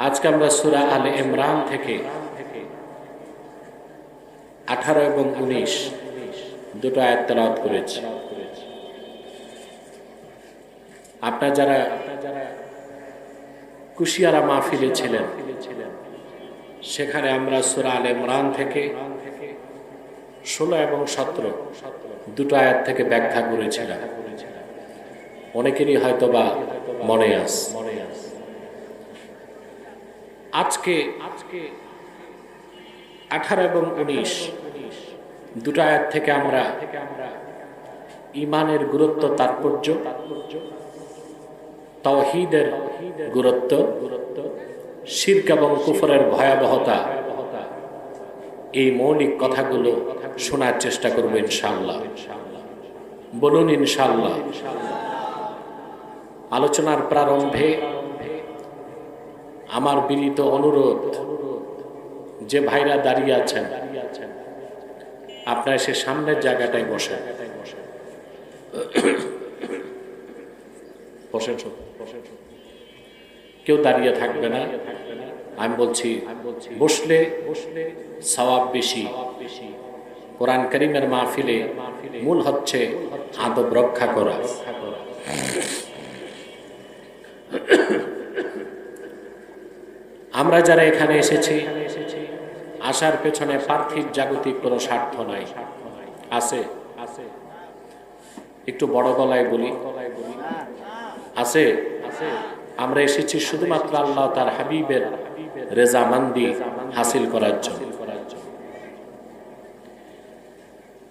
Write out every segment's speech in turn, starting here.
আজকে আমরা সূরা আলে ইমরান থেকে 18 এবং 19 দুটো আয়াত তেলাওয়াত করেছি। আপনারা যারা কুশিয়ারা মাহফিলে ছিলেন, সেখানে আমরা সূরা আলে ইমরান থেকে 16 এবং 17 দুটো আয়াত থেকে ব্যাখ্যা করেছিলাম। অনেকেরই হয়তোবা মনে আছে। আজকে 18 এবং 19 দুটো আয়াত থেকে আমরা ঈমানের গুরুত্ব, তাৎপর্য, তাওহীদের গুরুত্ব, শিরক এবং কুফরের ভয়াবহতা, এই মৌলিক কথাগুলো শোনার চেষ্টা করব ইনশাআল্লাহ। বলুন ইনশাআল্লাহ। আলোচনার প্রারম্ভে আমার বিনীত অনুরোধ, যে ভাইরা দাঁড়িয়ে আছেন আপনারা সে সামনের জায়গাটায় বসেন। কেউ দাঁড়িয়ে থাকবে না। আমি বলছি বসলে সওয়াব বেশি। কোরআন কারীমের মাহফিলে মূল হচ্ছে আদব রক্ষা করা। আমরা যারা এখানে এসেছি, আসার পেছনে পার্থিব জাগতিক কোনো স্বার্থ নাই। আছে? একটু বড় গলায় বলি, আছে? আমরা এসেছি শুধুমাত্র আল্লাহ তার হাবিবের রেজামান্দি হাসিল করার জন্য।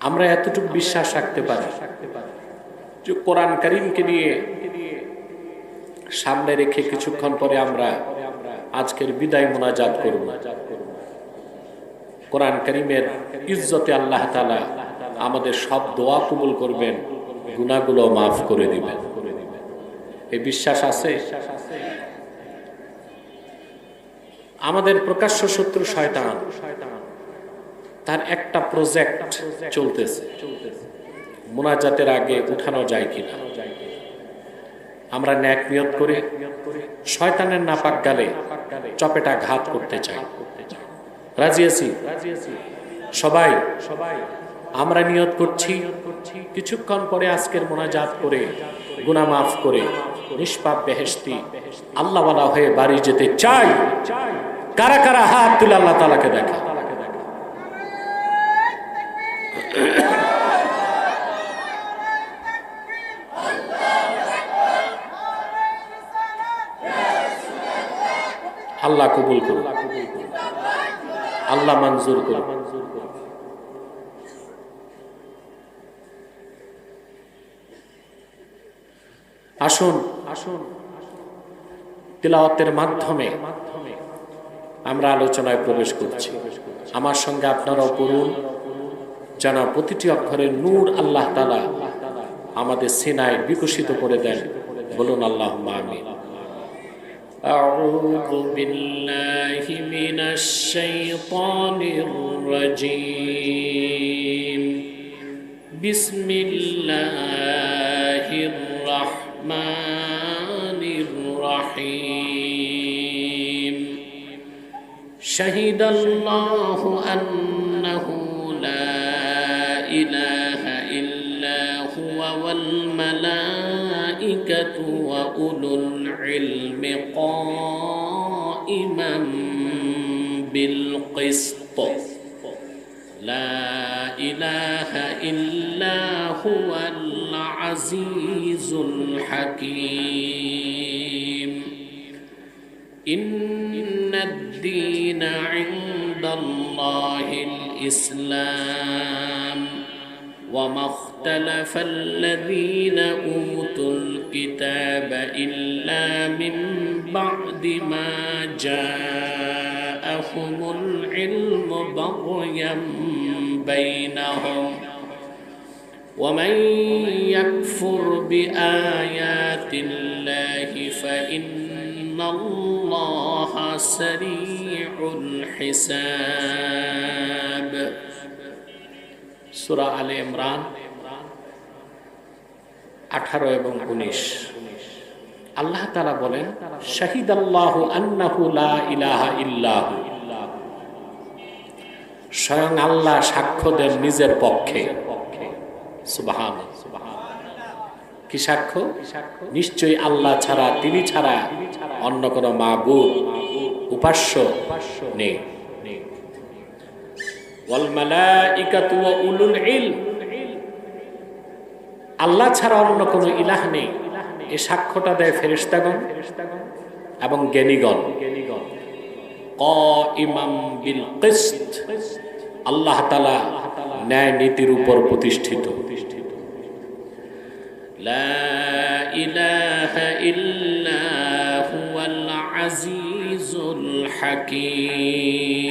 আমরা এতটুকু বিশ্বাস রাখতে পারি যে কোরআন কারীমকে নিয়ে সামনে রেখে কিছুক্ষণ পরে আমরা আজকের বিদায় মোনাজাত করব। কোরআন কারীমের ইজ্জতে আল্লাহ তাআলা আমাদের সব দোয়া কবুল করবেন, গুনাহগুলো মাফ করে দিবেন। এই বিশ্বাস আছে? আমাদের প্রকাশ্য শত্রু শয়তান, তার একটা প্রজেক্ট চলতেছে, মোনাজাতের আগে উঠানো যায় কিনা। আমরা নেক নিয়ত করে শয়তানের নাপাক গালে চপেটা ঘাত করতে চাই। রাজি আছি? সবাই আমরা নিয়ত করছি কিছুক্ষণ পরে আজকের মোনাজাত করে গুনাহ মাফ করে নিষ্পাপ বেহেশতি আল্লাহওয়ালা হয়ে বাড়ি যেতে চাই। কারা কারা হাত তুলে আল্লাহ তাআলাকে দেখা? আল্লাহ কবুল করুন, আল্লাহ মঞ্জুর করুন। আসুন তিলাওয়াতের মাধ্যমে আমরা আলোচনায় প্রবেশ করছি। আমার সঙ্গে আপনারাও করুন, যেন প্রতিটি অক্ষরের নূর আল্লাহ তাআলা আমাদের সিনায় বিকশিত করে দেন। বলুন আল্লাহুম্মা আমিন। أعوذ بالله من الشيطان الرجيم. بسم الله الرحمن الرحيم. شهد الله أنه لا إله إلا هو والملائكة وأولو العلم قائما بالقسط. لا إله إلا هو العزيز الحكيم. إن الدين عند الله الإسلام وما اختلف الذين أوتوا الكتاب إلا من بعد ما جاءهم العلم بغيا بينهم ومن يكفر بآيات الله فإن الله سريع الحساب. সূরা আলে ইমরান 18 এবং 19 আল্লাহ তাআলা বলেন শাহিদাল্লাহু আন্নাহু লা ইলাহা ইল্লাহু, স্বয়ং আল্লাহ সাক্ষ্য দেন নিজের পক্ষে। সুবহানাল্লাহ। কি সাক্ষ্য? নিশ্চয়ই আল্লাহ ছাড়া, তিনি ছাড়া অন্য কোনো মাবুদ উপাস্য নেই। ওয়াল মালাইকাতু ওয়া উলুল ইলম, আল্লাহ ছাড়া অন্য কোনো ইলাহ নেই, এই সাক্ষ্যটা দেয় ফেরেশতাগণ এবং জ্ঞানীগণ। কাইমাম বিল কিসত, আল্লাহ তাআলা ন্যায় নীতির উপর প্রতিষ্ঠিত। লা ইলাহা ইল্লা হুয়াল আজিজুল হাকীম,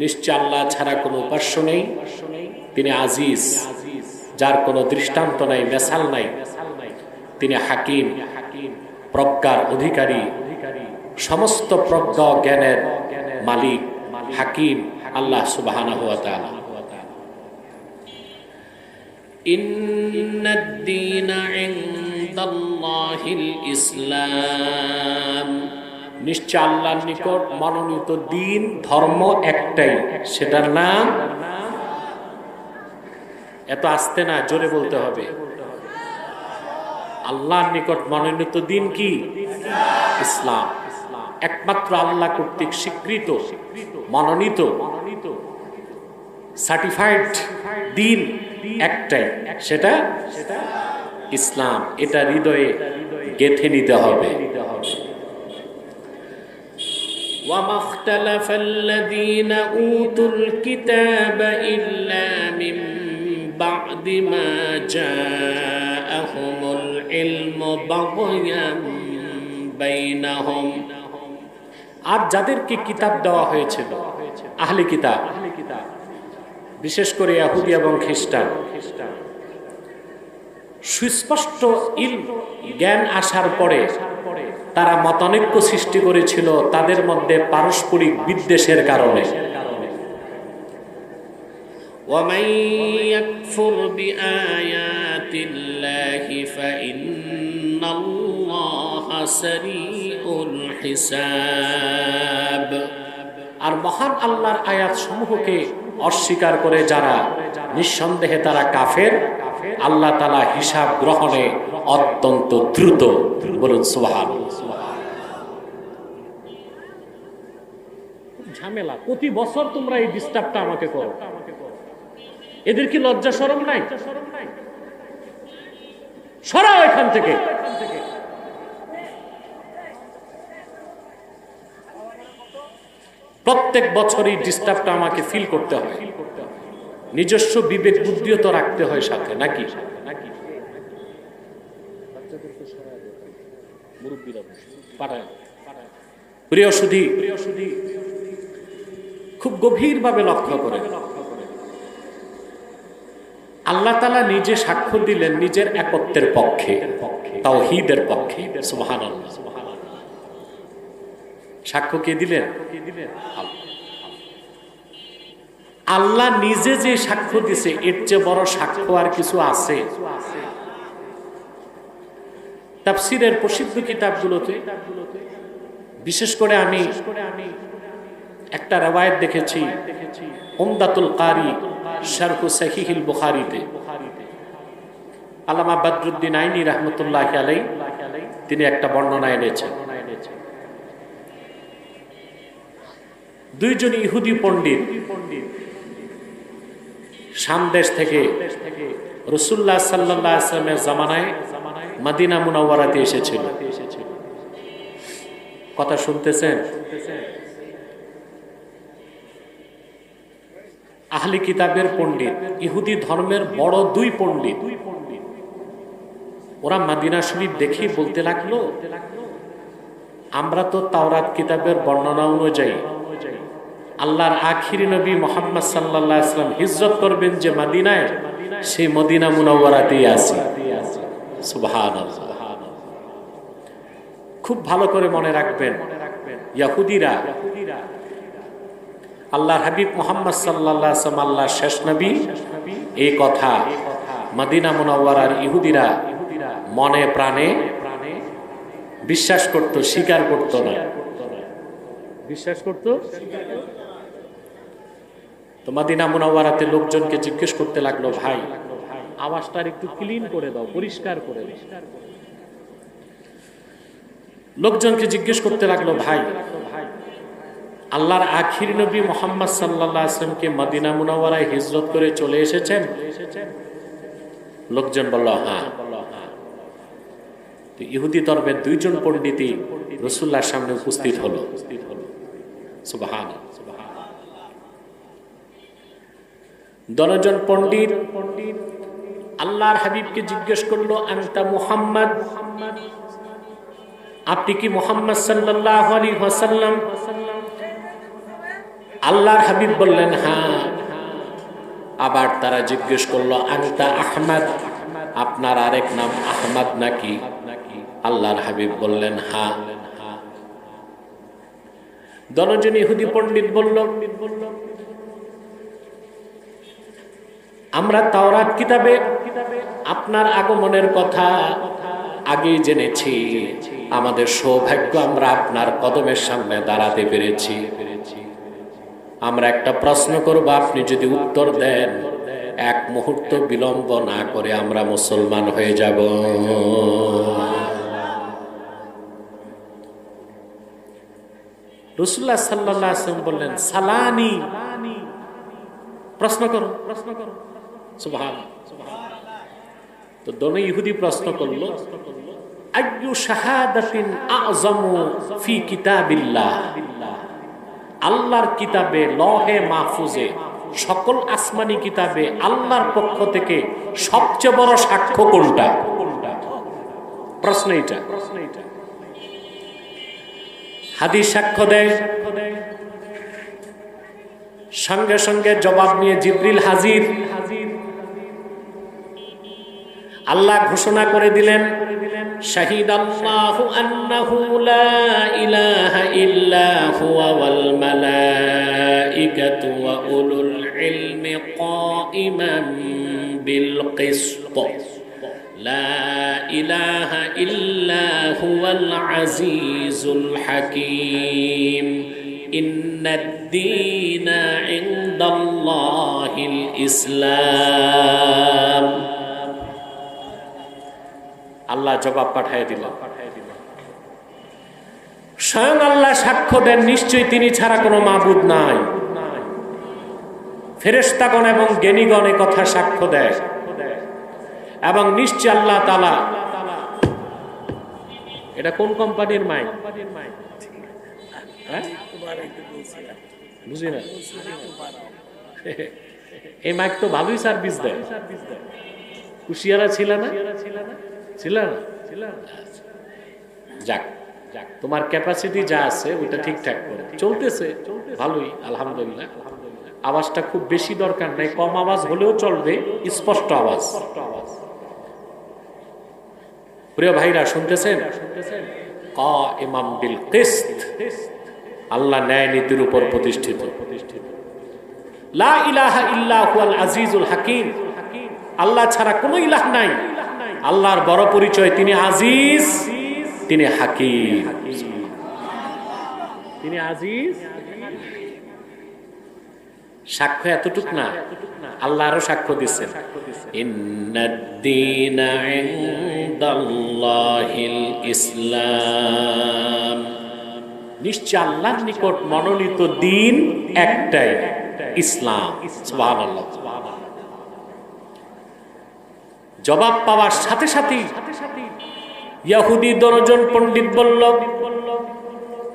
নিশ্চয় আল্লাহ ছাড়া কোনো উপাস্য নেই, তিনি আজিজ, যার কোনো দৃষ্টান্ত নাই, মেসাল নাই। তিনি হাকিম, প্রজ্ঞার অধিকারী, সমস্ত প্রজ্ঞা জ্ঞানের মালিক, হাকিম আল্লাহ সুবহানাহু ওয়া তাআলা। ইন্নাদ দীনা ইনদাল্লাহিল ইসলাম, নিশ্চয় আল্লাহর নিকট মনোনীত দিন, ধর্ম একটাই, সেটার নাম, এত আস্তে না, জোরে বলতে হবে, আল্লাহর নিকট মনোনীত দিন কি? ইসলাম। একমাত্র আল্লাহ কর্তৃক স্বীকৃত, মনোনীত, সার্টিফাইড দিন একটাই, সেটা ইসলাম। এটা হৃদয়ে গেঁথে নিতে হবে। وَمَا اخْتَلَفَ الَّذِينَ أُوتُوا الْكِتَابَ إِلَّا مِن بَعْدِ مَا جَاءَهُمُ الْعِلْمُ بَغْيًا بَيْنَهُمْ, আর যাদেরকে কিতাব দেওয়া হয়েছিল, আহলে কিতাব, বিশেষ করে ইহুদি এবং খ্রিস্টান, সুস্পষ্ট জ্ঞান আসার পরে তারা মতানৈক্য সৃষ্টি করেছিল তাদের মধ্যে পারস্পরিক বিদ্বেষের কারণে। وَمَن يَكْفُرْ بِآيَاتِ اللَّهِ فَإِنَّ اللَّهَ سَرِيعُ الْحِسَابِ, আর মহান আল্লাহর আয়াত সমূহকে অস্বীকার করে যারা, নিঃসন্দেহে তারা কাফের, আল্লাহ তাআলা হিসাব গ্রহণে অত্যন্ত দ্রুত। বলুন সুবহানাল্লাহ। ঝামেলা, প্রতি বছর তোমরা এই ডিস্টার্বটা আমাকে করো, এদের কি লজ্জা শরম নাই? সরাও এখান থেকে। প্রত্যেক বছরই ডিস্টার্বটা আমাকে ফিল করতে হয়, নিজস্ব বিবেক বুদ্ধিও তো রাখতে হয় সাথে, নাকি? প্রিয় সুধী, খুব গভীরভাবে লক্ষ্য করে আল্লাহ তাআলা নিজে সাক্ষ্য দিলেন নিজের একত্বের পক্ষে, তাওহীদের পক্ষে। সুবহানাল্লাহ। সাক্ষ্য কে দিলেন? আল্লাহ নিজে যে সাক্ষ্য দিছে, এর চেয়ে বড় সাক্ষ্য আর কিছু আছে? তাফসীরের প্রসিদ্ধ কিতাবগুলোতে, বিশেষ করে আমি একটা রওয়ায়াত দেখেছি উমদাতুল কারি শারহু সহিহুল বুখারীতে, আল্লামা বদরুদ্দীন আইনি রাহমাতুল্লাহি আলাইহি তিনি একটা বর্ণনা এনেছেন। দুইজন ইহুদি পণ্ডিত শাম দেশ থেকে রাসূলুল্লাহ সাল্লাল্লাহু আলাইহি ওয়াসাল্লামের জামানায় মদিনা মুনাওয়ারাতে এসেছিল। কথা শুনতেছেন? আহলি কিতাবের পণ্ডিত, ইহুদি ধর্মের বড় দুই পণ্ডিত, ওরা মদিনা শরীফ দেখে বলতে লাগলো, আমরা তো তাওরাত কিতাবের বর্ণনা অনুযায়ী আল্লাহর আখিরি নবী মুহাম্মদ সাল্লাল্লাহু আলাইহি ওয়াসাল্লাম হিজরত করবেন যে মদিনায়, সেই মদিনা মুনাওয়ারাতেই আছি। সুবহানাল্লাহ। খুব ভালো করে মনে রাখবেন, ইহুদিরা আল্লাহর হাবিব মুহাম্মদ সাল্লাল্লাহু আলাইহি ওয়াসাল্লাম আল্লাহর শেষ নবী, এই কথা মদিনা মুনাওয়ারার ইহুদিরা মনে প্রাণে বিশ্বাস করত, স্বীকার করত না। বিশ্বাস করত। তো মদিনা মুনাওয়ারাতে লোকজনকে জিজ্ঞেস করতে লাগলো, ভাই আওয়াজটা একটু ক্লিন করে দাও, পরিষ্কার করে দাও। লোকজনকে জিজ্ঞেস করতে লাগলো, ভাই আল্লাহর আখির নবী মুহাম্মদ সাল্লাল্লাহু আলাইহি ওয়াসাল্লামকে মদিনা মুনাওয়ারায় হিজরত করে চলে এসেছেন? লোকজন বলল, হ্যাঁ। তো ইহুদি ধর্মের দুইজন পণ্ডিতই রাসূলুল্লাহর সামনে উপস্থিত হলো। সুবহানাল্লাহ। দশজন পণ্ডিত আল্লাহর হাবিবকে জিজ্ঞেস করলো, আনতা মুহাম্মদ, আপনি কি মুহাম্মদ সাল্লাল্লাহু আলাইহি ওয়াসাল্লাম? আল্লাহর হাবিব বললেন, হ্যাঁ। আবার তারা জিজ্ঞেস করলো, আনতা আহমদ, আপনার আরেক নাম আহমদ নাকি? আল্লাহর হাবিব বললেন, হ্যাঁ। দশজন ইহুদি পণ্ডিত বলল, আমরা তাওরাত কিতাবে আপনার আগমনের কথা আগেই জেনেছি, আমাদের সৌভাগ্য আমরা আপনার কদমের সামনে দাঁড়াতে পেরেছি। আমরা একটা প্রশ্ন করব, আপনি যদি উত্তর দেন এক মুহূর্ত বিলম্ব না করে আমরা মুসলমান হয়ে যাব। রাসূলুল্লাহ সাল্লাল্লাহু আলাইহি ওয়াসাল্লাম বললেন, সালানি, প্রশ্ন করো, প্রশ্ন করো। সুবহানাল্লাহ। তো দোনো ইহুদি প্রশ্ন করলো, আইয়ু শাহাদাতিন আযমু ফি কিতাবিল্লাহ, আল্লাহর কিতাবে লহে মাহফুজে সকল আসমানি কিতাবে আল্লাহর পক্ষ থেকে সবচেয়ে বড় সাক্ষ্য কোনটা? প্রশ্ন এটা। হাদিস সাক্ষ্য দেয়, সঙ্গে সঙ্গে জবাব নিয়ে জিবরিল হাজির। আল্লাহ ঘোষণা করে দিলেন, শাহিদাল্লাহু আন্নাহু লা ইলাহা ইল্লা হুয়া ওয়াল মালাইকাতু ওয়া উলুল ইলমি কাইমান বিল কিসত, লা ইলাহা ইল্লা হুয়াল আজিজুল হাকীম, ইন্নাদ-দীনা ইনদাল্লাহিল ইসলাম। আল্লাহ জবাব পাঠিয়ে দিল। স্বয়ং আল্লাহ সাক্ষ্য দেন, নিশ্চয়ই তিনি ছাড়া কোনো মাবুদ নাই। ফেরেশতাগণ এবং জ্ঞানীগণ এ কথা সাক্ষ্য দেয়, এবং নিশ্চয় আল্লাহ তাআলা। এটা কোন কোম্পানির মাইক? বুঝি না, এই মাইক তো ভালোই সার্ভিস দেয়। কুশিয়ারা ছিল না? ছিল না? যাক, তোমার ক্যাপাসিটি যা আছে ওটা ঠিকঠাক করে চলতেছে, ভালোই আলহামদুলিল্লাহ। আওয়াজটা খুব বেশি দরকার নাই, কম আওয়াজ হলেও চলবে, স্পষ্ট আওয়াজ। প্রিয় ভাইরা শুনতেছেন? কাইমান বিল কিসত, আল্লাহ ন্যায় নীতির উপর প্রতিষ্ঠিত। লা ইলাহা ইল্লা হুয়াল আজিজুল হাকীম, আল্লাহ ছাড়া কোনো ইলাহ নাই। আল্লাহর বড় পরিচয়, তিনি আজিজ, তিনি হাকীম। তিনি আজিজ। সাক্ষ্য এতটুক না, আল্লাহ আরো সাক্ষ্য দিচ্ছেন, ইন্নাদ-দীনা ইনদাল্লাহিল ইসলাম, নিশ্চয় আল্লাহর নিকট মনোনীত দিন একটাই, ইসলাম। সুবহানাল্লাহ। জবাব পাওয়ার সাথে সাথে ইহুদি দশজন পণ্ডিত বলল,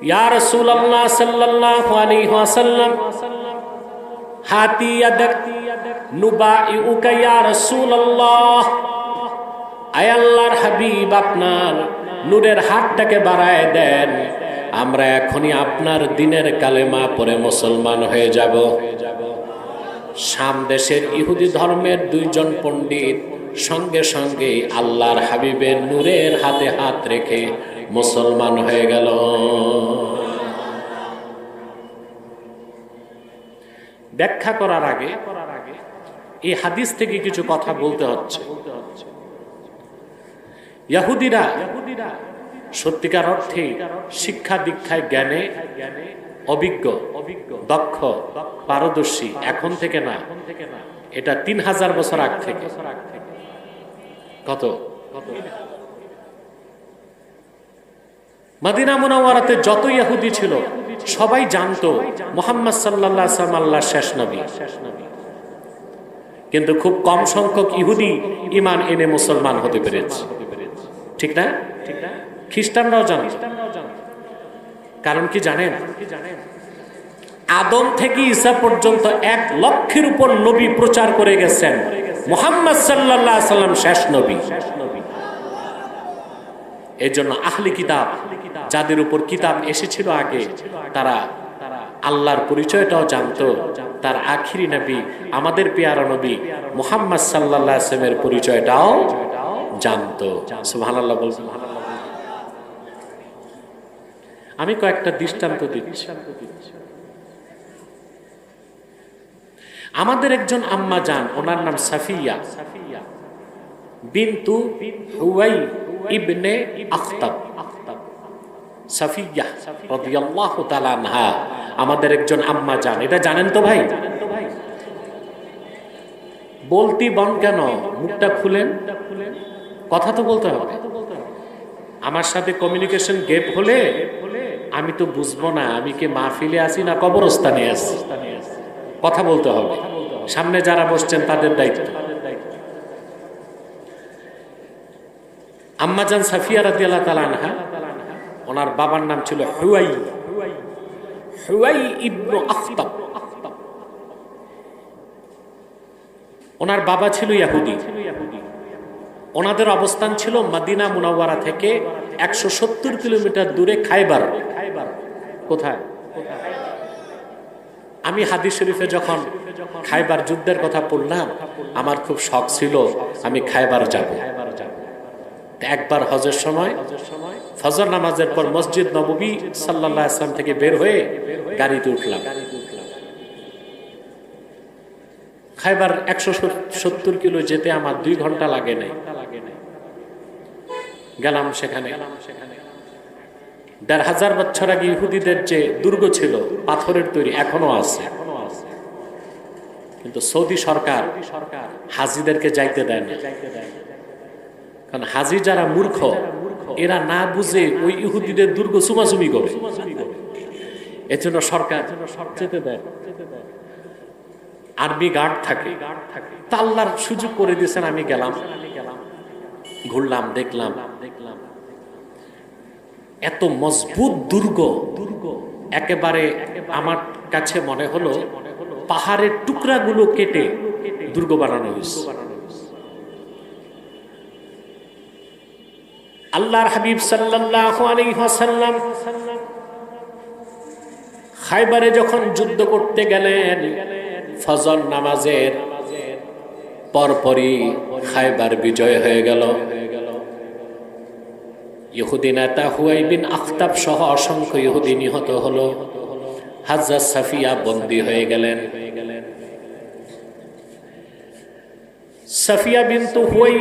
ইয়া রাসূলুল্লাহ সাল্লাল্লাহু আলাইহি ওয়াসাল্লাম, হাতি ইয়াদাক নুবাইউকা ইয়া রাসূলুল্লাহ, আয় আল্লাহর হাবিব, আপনার নূরের হাতটাকে বাড়ায় দেন, আমরা এখনই আপনার দিনের কালেমা পড়ে মুসলমান হয়ে যাব। শাম দেশের ইহুদি ধর্মের দুইজন পণ্ডিত সঙ্গে সঙ্গে আল্লাহর হাবিবের নূরের হাতে হাত রেখে মুসলমান হয়ে গেল। ব্যাখ্যা করার আগে এই হাদিস থেকে কিছু কথা বলতে হচ্ছে। ইহুদিরা সত্যিকার অর্থে শিক্ষা দীক্ষায় জ্ঞানে অভিজ্ঞ, দক্ষ, পারদর্শী এখন থেকে না, এটা 3000 বছর আগ থেকে। কত মদিনা মুনাওয়ারাতে যত ইহুদি ছিল সবাই জানতো মুহাম্মদ সাল্লাল্লাহু আলাইহি ওয়াসাল্লাম আল্লাহর শেষ নবী, কিন্তু খুব কম সংখ্যক ইহুদি ঈমান এনে মুসলমান হতে পেরেছে। ঠিক না? খ্রিস্টানরাও জানে। কারণ কি জানেন? আদম থেকে ঈসা পর্যন্ত 1 লক্ষের উপর নবী প্রচার করে গেছেন মুহাম্মদ সাল্লাল্লাহু আলাইহি ওয়াসাল্লাম শেষ নবী। এই জন্য আহলি কিতাব, যাদের উপর কিতাব এসেছিল আগে, তারা আল্লাহর পরিচয়টাও জানতো, তার আখিরি নবী আমাদের পেয়ারা নবী মুহাম্মদ সাল্লাল্লাহু আলাইহি ওয়াসাল্লামের পরিচয়টাও জানতো। সুবহানাল্লাহ বলুন। আমি কয়েকটা দৃষ্টান্ত দিচ্ছি। আমাদের একজন আম্মা জান, ওনার নাম সাফিয়া বিনতু হুয়াই ইবনে আখতাব। সাফিয়া রাদিয়াল্লাহু তাআলা আনহা আমাদের একজন আম্মা জান। এটা জানেন তো ভাই? বলতি বন কেন? মুখটা খুলেন, কথা তো বলতে হবে। আমার সাথে কমিউনিকেশন গ্যাপ হলে আমি তো বুঝবো না আমি কি মাহফিলে আছি না কবরস্থানে আছি। কথা বলতে হবে। সামনে যারা বসছেন তাদের দায়িত্ব। আম্মাজান সাফিয়া রাদিয়াল্লাহু তাআলা আনহা, ওনার বাবার নাম ছিল হুয়াই ইবনে আখতাব। ওনার বাবা ছিল ইহুদি। ওনাদের অবস্থান ছিল মদিনা মুনাওয়ারা থেকে 170 কিলোমিটার দূরে খায়বার। কোথায়? আমি হাদিস শরীফে যখন খায়বার যুদ্ধের কথা পড়লাম, আমার খুব শখ ছিল আমি খায়বার যাব। একবার হজের সময় ফজর নামাজের পর মসজিদ নববী সাল্লাল্লাহু আলাইহি ওয়াসাল্লাম থেকে বের হয়ে গাড়িতে উঠলাম। খায়বার 170 কিলো যেতে আমার 2 ঘন্টা লাগে নাই। গেলাম সেখানে। 1500 বছর আগে ইহুদিদের যে দুর্গ ছিল পাথরের তৈরি, এখনো আছে। কিন্তু সৌদি সরকার হাজিদেরকে যাইতে দেয় না। কারণ হাজি যারা মূর্খ, এরা না বুঝে ওই ইহুদিদের দুর্গ চুমাচুমি করে। এজন্য সরকার যেতে দেয়। আর্মি গার্ড থাকে। তা আল্লাহর সুযোগ করে দিয়েছেন, আমি গেলাম, ঘুরলাম, দেখলাম। এত মজবুত দুর্গ, একেবারে আমার কাছে মনে হলো পাহাড়ের টুকরাগুলো কেটে দুর্গ বানানো হয়েছে। আল্লাহর হাবিব সাল্লাল্লাহু আলাইহি ওয়াসাল্লাম খায়বারে যখন যুদ্ধ করতে গেলেন, ফজর নামাজের পরপরই খায়বার বিজয় হয়ে গেল। ইহুদি নেতা হুয়াই বিন আখতাব সহ অসংখ্য ইহুদি নিহত হলো। হযরত সাফিয়া বন্দী হয়ে গেলেন। সাফিয়া বিনতু হুয়াই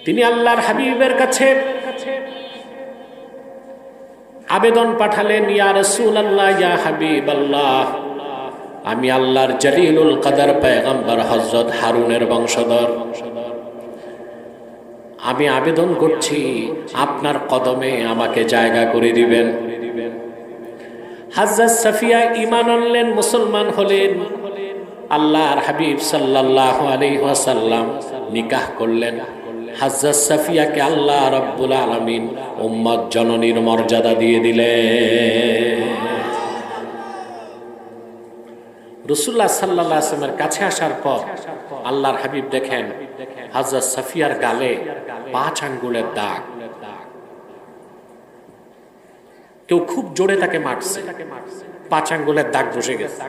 তিনি আল্লাহর হাবিবের কাছে আবেদন পাঠালেন, ইয়া রাসূলুল্লাহ, ইয়া হাবিবাল্লাহ, আমি আল্লাহর জলিলুল কদর পয়গম্বর হযরত হারুনের বংশধর, আমি আবেদন করছি আপনার কদমে আমাকে জায়গা করে দিবেন। হযরত সাফিয়া ঈমান আনলেন, মুসলমান হলেন। আল্লাহর হাবিব সাল্লাল্লাহু আলাইহি ওয়াসাল্লাম নিকাহ করলেন। হযরত সাফিয়াকে আল্লাহ রাব্বুল আলামিন উম্মত জননীর মর্যাদা দিয়ে দিলেন। রাসূলুল্লাহ সাল্লাল্লাহু আলাইহি ওয়াসাল্লামের কাছে আসার পর আল্লাহর হাবিব দেখেন হযরত সাফিয়ার গালে 5 আঙ্গুলের দাগ। কেউ খুব জোরে তাকে মারছে, 5 আঙ্গুলের দাগ বসে গেছে।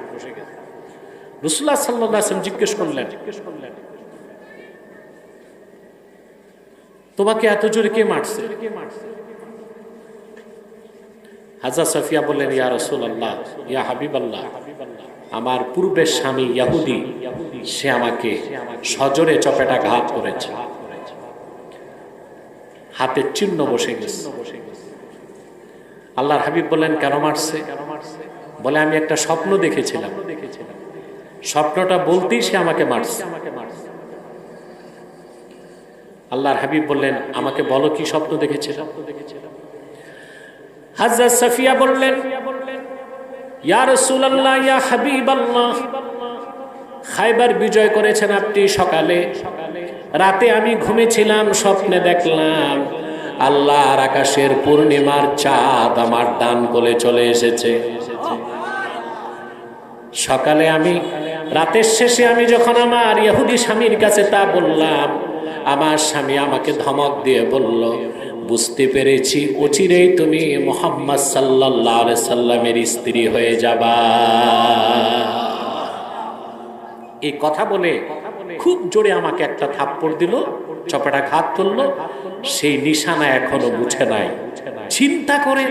রাসূলুল্লাহ সাল্লাল্লাহু আলাইহি ওয়াসাল্লাম জিজ্ঞেস করলেন, তোমাকে এত জোরে কে মারছে? হযরত সাফিয়া বললেন, ইয়া রাসূলুল্লাহ, ইয়া হাবিবাল্লাহ, আমার পূর্বের স্বামী ইহুদি, সে আমাকে সজোরে চপেটাঘাত করেছে। হাতের চিহ্ন বসে গেছে। আল্লাহর হাবিব বললেন, কেন মারছে? বলে, আমি একটা স্বপ্ন দেখেছিলাম, স্বপ্নটা বলতেই সে আমাকে মারছে। আল্লাহর হাবিব বললেন, আমাকে বলো কি স্বপ্ন দেখেছিল? হযরত সাফিয়া বললেন, ইয়া রাসূলুল্লাহ, ইয়া হাবিবাল্লাহ, খায়বার বিজয় করেছেন আপনি সকালে, রাতে আমি ঘুমেছিলাম, স্বপ্নে দেখলাম আল্লাহর আকাশের পূর্ণিমার চাঁদ আমার ডান কোলে চলে এসেছে। সকালে আমি, রাতের শেষে আমি যখন আমার ইহুদি স্বামীর কাছে তা বললাম, আমার স্বামী আমাকে ধমক দিয়ে বলল, বুঝতে পেরেছি অচিরেই তুমি মুহাম্মদ সাল্লাল্লাহু আলাইহি সাল্লামের স্ত্রী হয়ে যাবা। এই কথা বলে খুব জোরে আমাকে একটা থাপ্পড় দিল, চপেটা ঘাত করলো। সেই নিশানা এখনো মুছে নাই। চিন্তা করে,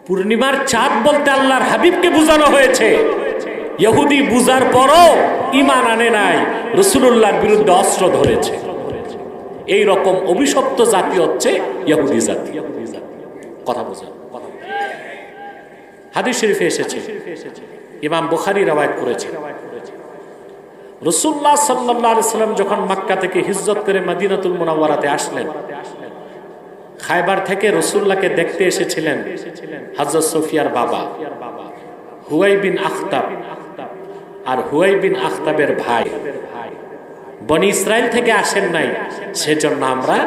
পূর্ণিমার চাঁদ বলতে আল্লাহর হাবিবকে বুঝানো হয়েছে। ইহুদি বুঝার পরও ঈমান আনে নাই, রাসূলুল্লাহর বিরুদ্ধে অস্ত্র ধরেছে। এই রকম অভিশপ্ত জাতি হচ্ছে ইহুদি জাতি। কথা বোঝেন? হাদিস শরীফে এসেছে, ইমাম বুখারী রওয়ায়াত করেছেন, রাসূলুল্লাহ সাল্লাল্লাহু আলাইহি সাল্লাম যখন মক্কা থেকে হিজরত করে মদিনাতুল মুনাওয়ারাতে আসলেন, খায়বার থেকে রাসূলুল্লাহকে দেখতে এসেছিলেন হযরত সুফিয়ার বাবা হুয়াই বিন আখতাব আর হুয়াই বিন আখতাবের ভাই। বনি ইসরাইল থেকে আসেন নাই, সেজন্য আমরা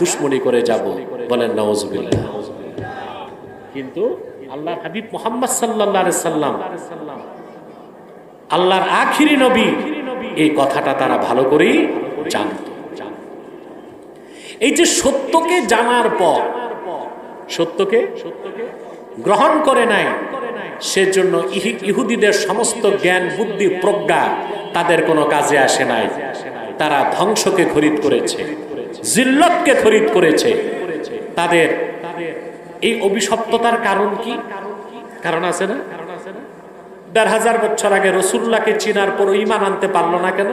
দুশমনি করে যাব, বলেন নাউজুবিল্লাহ। কিন্তু আল্লাহর হাবিব মুহাম্মদ সাল্লাল্লাহু আলাইহি সাল্লাম, আল্লাহর আখিরি নবী, এই কথাটা তারা ভালো করেই জানত। এই যে সত্যকে জানার পর সত্যকে গ্রহণ করে নাই, সেজন্য ইহুদিদের সমস্ত জ্ঞান বুদ্ধি প্রজ্ঞা তাদের কোনো কাজে আসে নাই। তারা ধ্বংসকে খরিদ করেছে, জিল্লতকে খরিদ করেছে। তাদের এই অভিশপ্ততার কারণ কি? কারণ আছে না? ১,৫০০ বছর আগে রাসূলুল্লাহকে চিনার পর ঈমান আনতে পারলো না কেন?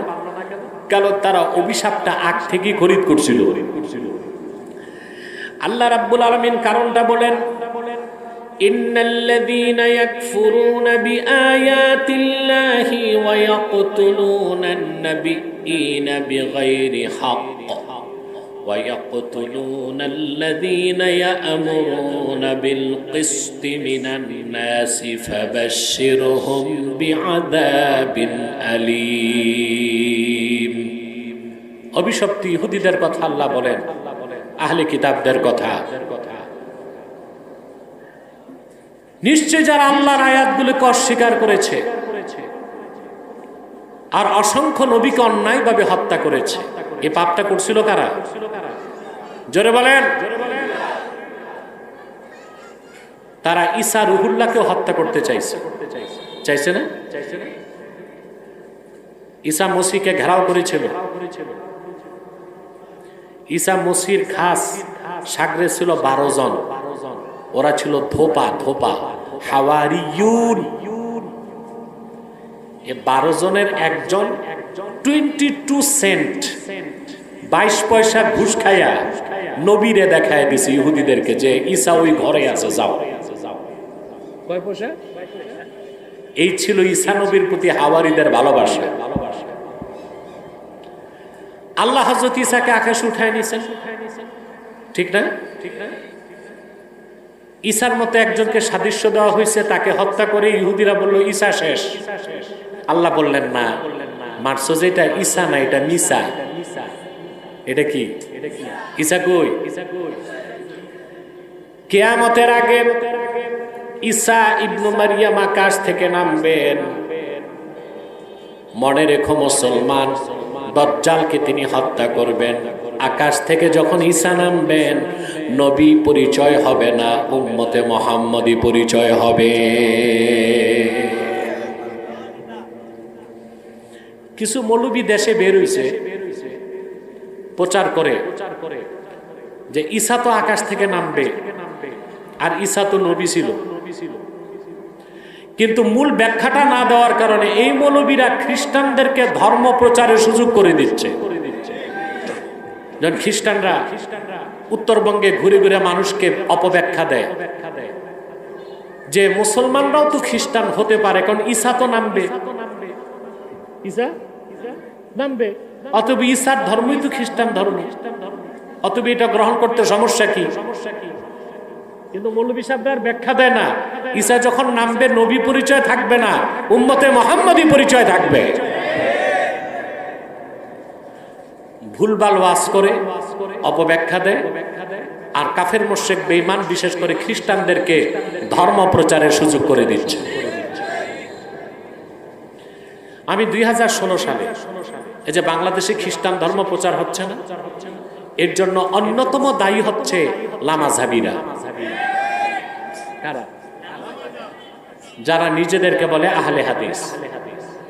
কারণ তারা অভিশাপটা আগ থেকেই খরিদ করছিল। আল্লাহ রাব্বুল আলামিন কারণটা বলেন, ইন্নাল্লাযীনা ইয়াকফুরুনা বিআয়াতিল্লাহি ওয়া ইয়াকতুলুনান নাবিয়্যিনা বিগাইরি হক ওয়া ইয়াকতুলুনাল্লাযীনা ইয়া'মুরুনা বিল কিসতি মিনান নাসি ফাবাশশিরহুম বিআযাবিন আলীম। অভিশপ্ত ইহুদিদের কথা আল্লাহ বলেন, আহলে কিতাবদের কথা। নিশ্চয় যারা আল্লাহর আয়াতগুলোকে অস্বীকার করেছে আর অসংখ্য নবীকে অন্যায়ভাবে হত্যা করেছে, এই পাপটা করছিল কারা? জোরে বলেন। তারা ঈসা রুহুল্লাহকে হত্যা করতে চাইছে, চাইছে না? ঈসা মসিহকে ঘেরাও করেছিল। ঈসা মসির খাস সাগরে ছিল ১২ জন। ওরা ছিল ধোপা হাওয়ারিয়ুন। এই ১২ জনের একজন 22 সেন্ট 22 পয়সা ঘুষ খাইয়া নবীরে দেখায় দিছে ইহুদিদেরকে যে ঈসা ওই ঘরে আছে, যাও। কয় পয়সা? এই ছিল ঈসা নবীর প্রতি হাওয়ারিদের ভালোবাসা। আল্লাহ হযরত ঈসাকে আকাশে উঠায় নিয়েছেন, ঠিক না? ঈসার মতো একজনকে সাদৃশ্য দেওয়া হয়েছে, তাকে হত্যা করে ইহুদিরা বলল ঈসা শেষ। আল্লাহ বললেন, না, মারছো যেটা ঈসা না, এটা মিসা। এটা কি? ঈসা কই? কিয়ামতের আগে ঈসা ইবনে মারইয়াম আকাশ থেকে নামবেন। মনে রেখো মুসলমান, দাজ্জালকে তিনি হত্যা করবেন। আকাশ থেকে যখন ঈসা নামবেন, নবী পরিচয় হবে না, উম্মতে মুহাম্মদী পরিচয় হবে। কিছু মৌলবী দেশে বের হইছে, প্রচার করে যে ঈসা তো আকাশ থেকে নামবে আর ঈসা তো নবী ছিল। কিন্তু মূল ব্যাখ্যাটা না দেওয়ার কারণে এই মৌলবীরা খ্রিস্টানদেরকে ধর্ম প্রচারের সুযোগ করে দিচ্ছে। যখন খ্রিস্টানরা উত্তরবঙ্গে ঘুরে ঘুরে মানুষকে অপব্যাখ্যা দেয় যে মুসলমানরাও তো খ্রিস্টান হতে পারে, কারণ ঈসা তো নামবে, ঈসা নামবে, অতএব ঈসার ধর্মই তো খ্রিস্টান ধর্ম, অতএব এটা গ্রহণ করতে সমস্যা কি? কিন্তু মৌলভী সাহেবরা ব্যাখ্যা দেয় না, ঈসা যখন নামবে নবী পরিচয় থাকবে না, উম্মতে মুহাম্মাদী পরিচয় থাকবে। ভুলভাল ওয়াজ করে অপব্যাখ্যা দেয়, আর কাফের মুশরিক বেঈমান বিশেষ করে খ্রিস্টানদেরকে ধর্ম প্রচারের সুযোগ করে দিচ্ছে। আমি 2016 সালে এই যে বাংলাদেশে খ্রিস্টান ধর্ম প্রচার হচ্ছে না, এর জন্য অন্যতম দায়ী হচ্ছে লামাযহাবীরা, যারা নিজেদেরকে বলে আহলে হাদিস।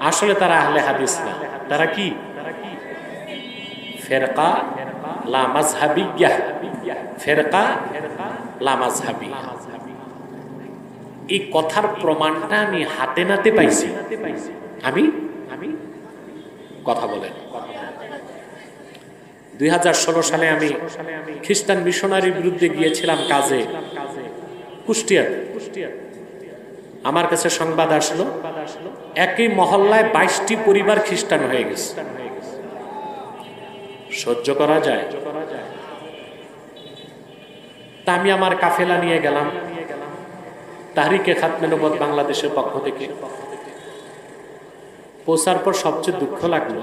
আসলে তারা আহলে হাদিস না, তারা কি? ফেরকা লামাযহাবিয়্যাহ, ফেরকা লামাযহাবী। এই কথার প্রমাণটা আমি হাতে নাতে পাইছি। আমি কথা বলেন, 2016 সালে আমি খ্রিস্টান মিশনারির বিরুদ্ধে গিয়েছিলাম কাজে কুষ্টিয়া। আমার কাছে সংবাদ আসলো একই মহল্লায় 22টি পরিবার খ্রিস্টান হয়ে গেছে। সহ্য করা যায়? তা আমি আমার কাফেলা নিয়ে গেলাম তাহরিকে খাতমে নবুয়ত বাংলাদেশের পক্ষ থেকে। পৌঁছার পর সবচেয়ে দুঃখ লাগলো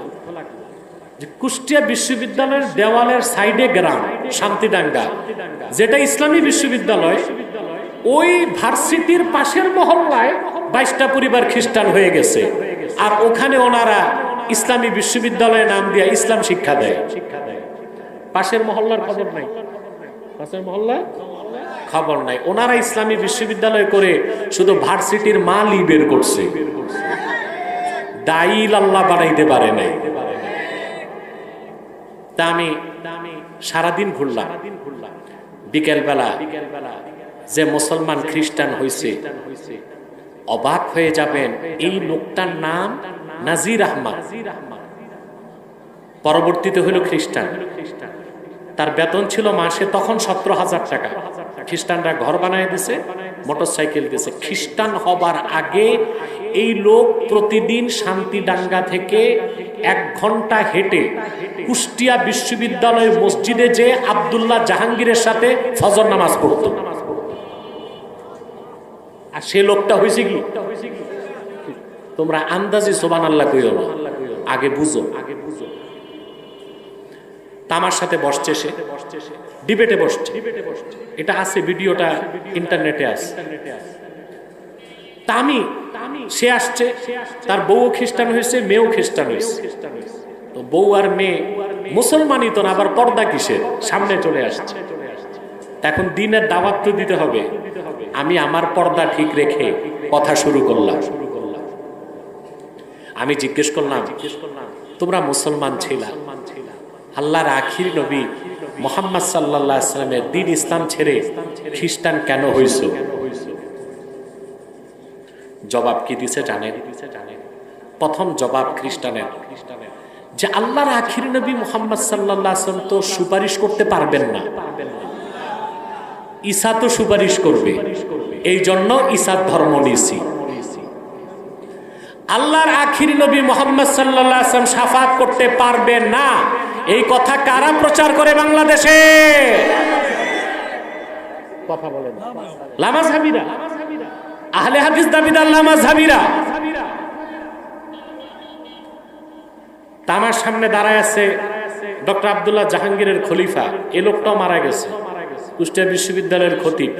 যে কুষ্টিয়া বিশ্ববিদ্যালয়ের দেওয়ালের সাইডে গ্রাম শান্তিডাঙ্গা, যেটা ইসলামী বিশ্ববিদ্যালয়, ওই ভার্সিটির পাশের মহল্লায় 22টা পরিবার খ্রিস্টান হয়ে গেছে। আর ওখানে ওনারা ইসলামী বিশ্ববিদ্যালয়ের নাম দিয়ে ইসলাম শিক্ষা দেয়। পাশের মহল্লার খবর নাই, পাশের মহল্লায় খবর নাই। ওনারা ইসলামী বিশ্ববিদ্যালয় করে শুধু ভার্সিটির মালই বের করছে, দায়ীল আল্লাহ বানাইতে পারে নাই। তা আমি সারাদিন ঘুরলাম, বিকেল বেলা যে মুসলমান খ্রিস্টান হয়েছে অবাক হয়ে যাবেন। এই লোকটার নাম নাজির আহমদ, পরবর্তীতে হলো খ্রিস্টান। তার বেতন ছিল মাসে তখন 17,000 টাকা। খ্রিস্টানরা ঘর বানায় দিছে, মোটরসাইকেল দিছে। খ্রিস্টান হবার আগে এই লোক প্রতিদিন শান্তিডাঙ্গা থেকে 1 ঘন্টা হেঁটে কুষ্টিয়া বিশ্ববিদ্যালয়ের মসজিদে যে আব্দুল্লাহ জাহাঙ্গীরের সাথে ফজর নামাজ পড়ত। আর সে লোকটা হয়েছে কি, তোমরা আন্দাজে সুবহানাল্লাহ কইও না, আগে বুঝো। আমার সাথে বসছে, সে ডিবেটে বসছে, এটা আছে, ভিডিওটা ইন্টারনেটে আছে। সে আসছে, তার বউ খ্রিস্টান হয়েছে, মেয়েও খ্রিস্টান হয়েছে। তো বউ আর মেয়ে মুসলমানই তো না, আবার পর্দা কিসের, সামনে চলে আসছে। এখন দিনের দাওয়াত তো দিতে হবে। আমি আমার পর্দা ঠিক রেখে কথা শুরু করলাম। আমি জিজ্ঞেস করলাম, তোমরা মুসলমান ছিলা, আল্লাহর আখির নবী মুহাম্মদ সাল্লাল্লাহু আলাইহি ওয়াসাল্লামের দ্বীন ইসলাম ছেড়ে খ্রিস্টান কেন হইছো? জবাব কি দিছে জানেন? প্রথম জবাব খ্রিস্টানের যে আল্লাহর আখির নবী মুহাম্মদ সাল্লাল্লাহু আলাইহি ওয়াসাল্লাম তো সুপারিশ করতে পারবেন না, ঈসা তো সুপারিশ করবে, এই জন্য ঈসার ধর্ম নিয়েছি। আল্লাহর আখির নবী মুহাম্মদ সাল্লাল্লাহু আলাইহি ওয়াসাল্লাম শাফাত করতে পারবে না, এই কথা কারা প্রচার করে বাংলাদেশে? কথা বলেন, লামাযহাবীরা, আহলে হাদিস দাবিদার লামাযহাবীরা। আমার সামনে দাঁড়ায় আছে ডক্টর আব্দুল্লাহ জাহাঙ্গীরের খলিফা, এই লোকটাও মারা গেছে, কুষ্টিয়া বিশ্ববিদ্যালয়ের খতিব।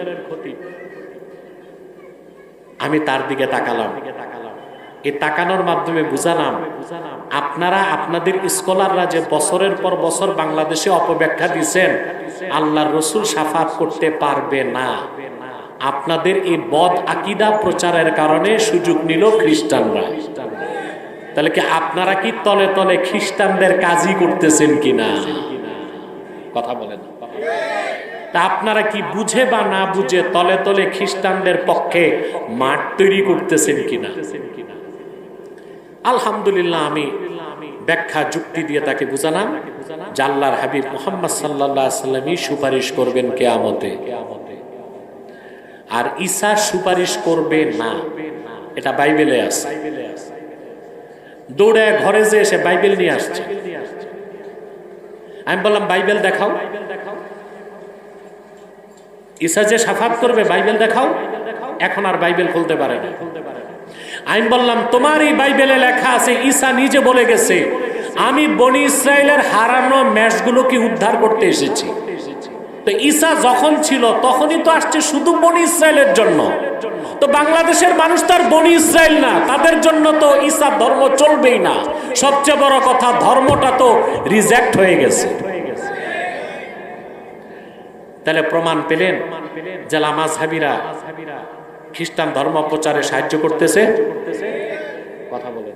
আমি তার দিকে তাকালাম, এই তাকানোর মাধ্যমে বুঝালাম আপনারা আপনাদের স্কলাররা যে বছরের পর বছর বাংলাদেশে অপব্যাখ্যা দিচ্ছেন আল্লাহর রাসূল শাফাত করতে পারবে না, আপনাদের এই বদ আকীদা প্রচারের কারণে সুযোগ নিল খ্রিস্টানরা। তাহলে কি আপনারা কি তলে তলে খ্রিস্টানদের কাজই করতেছেন কিনা? কথা বলেন। তা আপনারা কি বুঝে বা না বুঝে তলে তলে খ্রিস্টানদের পক্ষে মাঠ তৈরি করতেছেন কিনা? আলহামদুলিল্লাহ আমি ব্যাখ্যা যুক্তি দিয়ে তাকে বুঝালাম যে আল্লাহর হাবিব মুহাম্মদ সাল্লাল্লাহু আলাইহি সাল্লামই সুপারিশ করবেন কিয়ামতে, আর ঈসা সুপারিশ করবে না, এটা বাইবেলে আছে। দৌড়ে ঘরে যে এসে বাইবেল নিয়ে আসছে। আমি বললাম বাইবেল দেখাও, ঈসা যে শাফাত করবে বাইবেল দেখাও। এখন আর বাইবেল খুলতে পারে না। আমি বললাম তোমার এই বাইবেলে লেখা আছে ঈসা নিজে বলে গেছে আমি বনি ইসরায়েলের হারানো ম্যাশগুলোকে উদ্ধার করতে এসেছি। তো ঈসা যখন ছিল তখনই তো আসছে শুধু বনি ইসরায়েলের জন্য। তো বাংলাদেশের মানুষ তো আর বনি ইসরায়েল না, তাদের জন্য তো ঈসা ধর্ম চলবেই না। সবচেয়ে বড় কথা ধর্মটা তো রিজেক্ট হয়ে গেছে। তাহলে প্রমাণ পেলেন যে লামাযহাবীরা খ্রিস্টান ধর্ম প্রচারে সাহায্য করতেছে। কথা বলেন,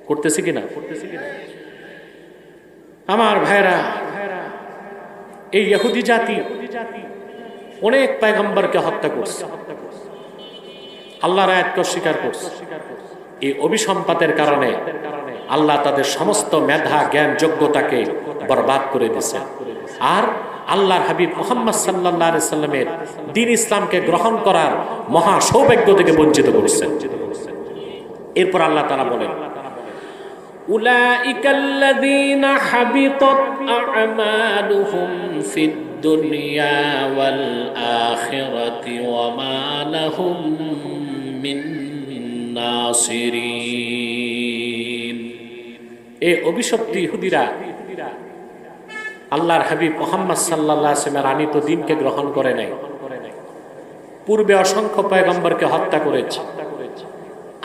করতেছে কিনা? আমার ভাইরা, এই ইহুদি জাতি অনেক পয়গম্বরকে হত্যা করছে, আল্লাহর আয়াতকে অস্বীকার করছে। এই অভিসম্পাতের কারণে আল্লাহ তাদের সমস্ত মেধা জ্ঞান যোগ্যতাকে বরবাদ করে দিয়েছে। আর আল্লাহর হাবিব মুহাম্মদ সাল্লাল্লাহু আলাইহি সাল্লামের দ্বীন ইসলামকে গ্রহণ করার মহা সৌভাগ্য থেকে বঞ্চিত করেছেন। এরপর আল্লাহ তাআলা বলেন উলাইকাল্লাযীনা হাবিতাত আ'মালুহুম ফিদ দুনিয়া ওয়াল আখিরাতি ওয়া মা লাহুম মিন নাসিরিন। এই অভিশপ্ত ইহুদিরা আল্লাহর হাবিব মুহাম্মদ সাল্লাল্লাহু আলাইহি ওয়াসাল্লামের আনিত দ্বীনকে গ্রহণ করে নাই। পূর্বে অসংখ্য পয়গম্বরকে হত্যা করেছে,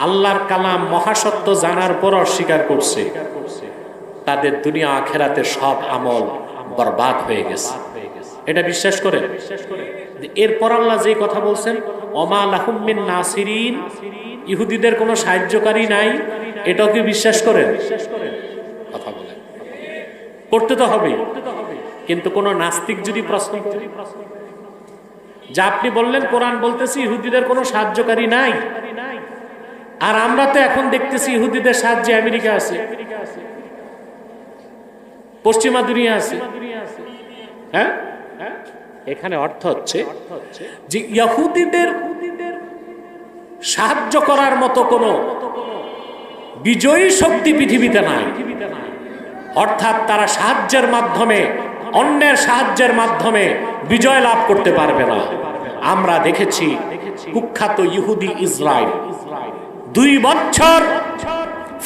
আল্লাহর কালাম মহাসত্য জানার পর অস্বীকার করছে। তাদের দুনিয়া আখিরাতের সব আমল বরবাদ হয়ে গেছে। এটা বিশ্বাস করেন? এরপর আল্লাহ যে কথা বলছেন ওমা লাহুম মিন নাসিরিন, ইহুদিদের কোনো সাহায্যকারী নাই, এটাও কি বিশ্বাস করেন? কথা বলেন, করতে তো হবে। কিন্তু কোন নাস্তিক যদি প্রশ্ন করে, যা আপনি বললেন কোরআন বলতেছি ইহুদিদের কোনো সাহায্যকারী নাই, আর আমরা তো এখন দেখতেছি ইহুদিদের সাহায্যে আমেরিকা আছে, পশ্চিমা দুনিয়া আছে। হ্যাঁ, এখানে অর্থ হচ্ছে যে ইহুদিদের সাহায্য করার মতো কোনো বিজয়ী শক্তি পৃথিবীতে নাই। অর্থাৎ তারা সাহায্যের মাধ্যমে, অন্যের সাহায্যের মাধ্যমে বিজয় লাভ করতে পারবে না। আমরা দেখেছি কুখ্যাত ইহুদি ইসরায়েল 2 বছর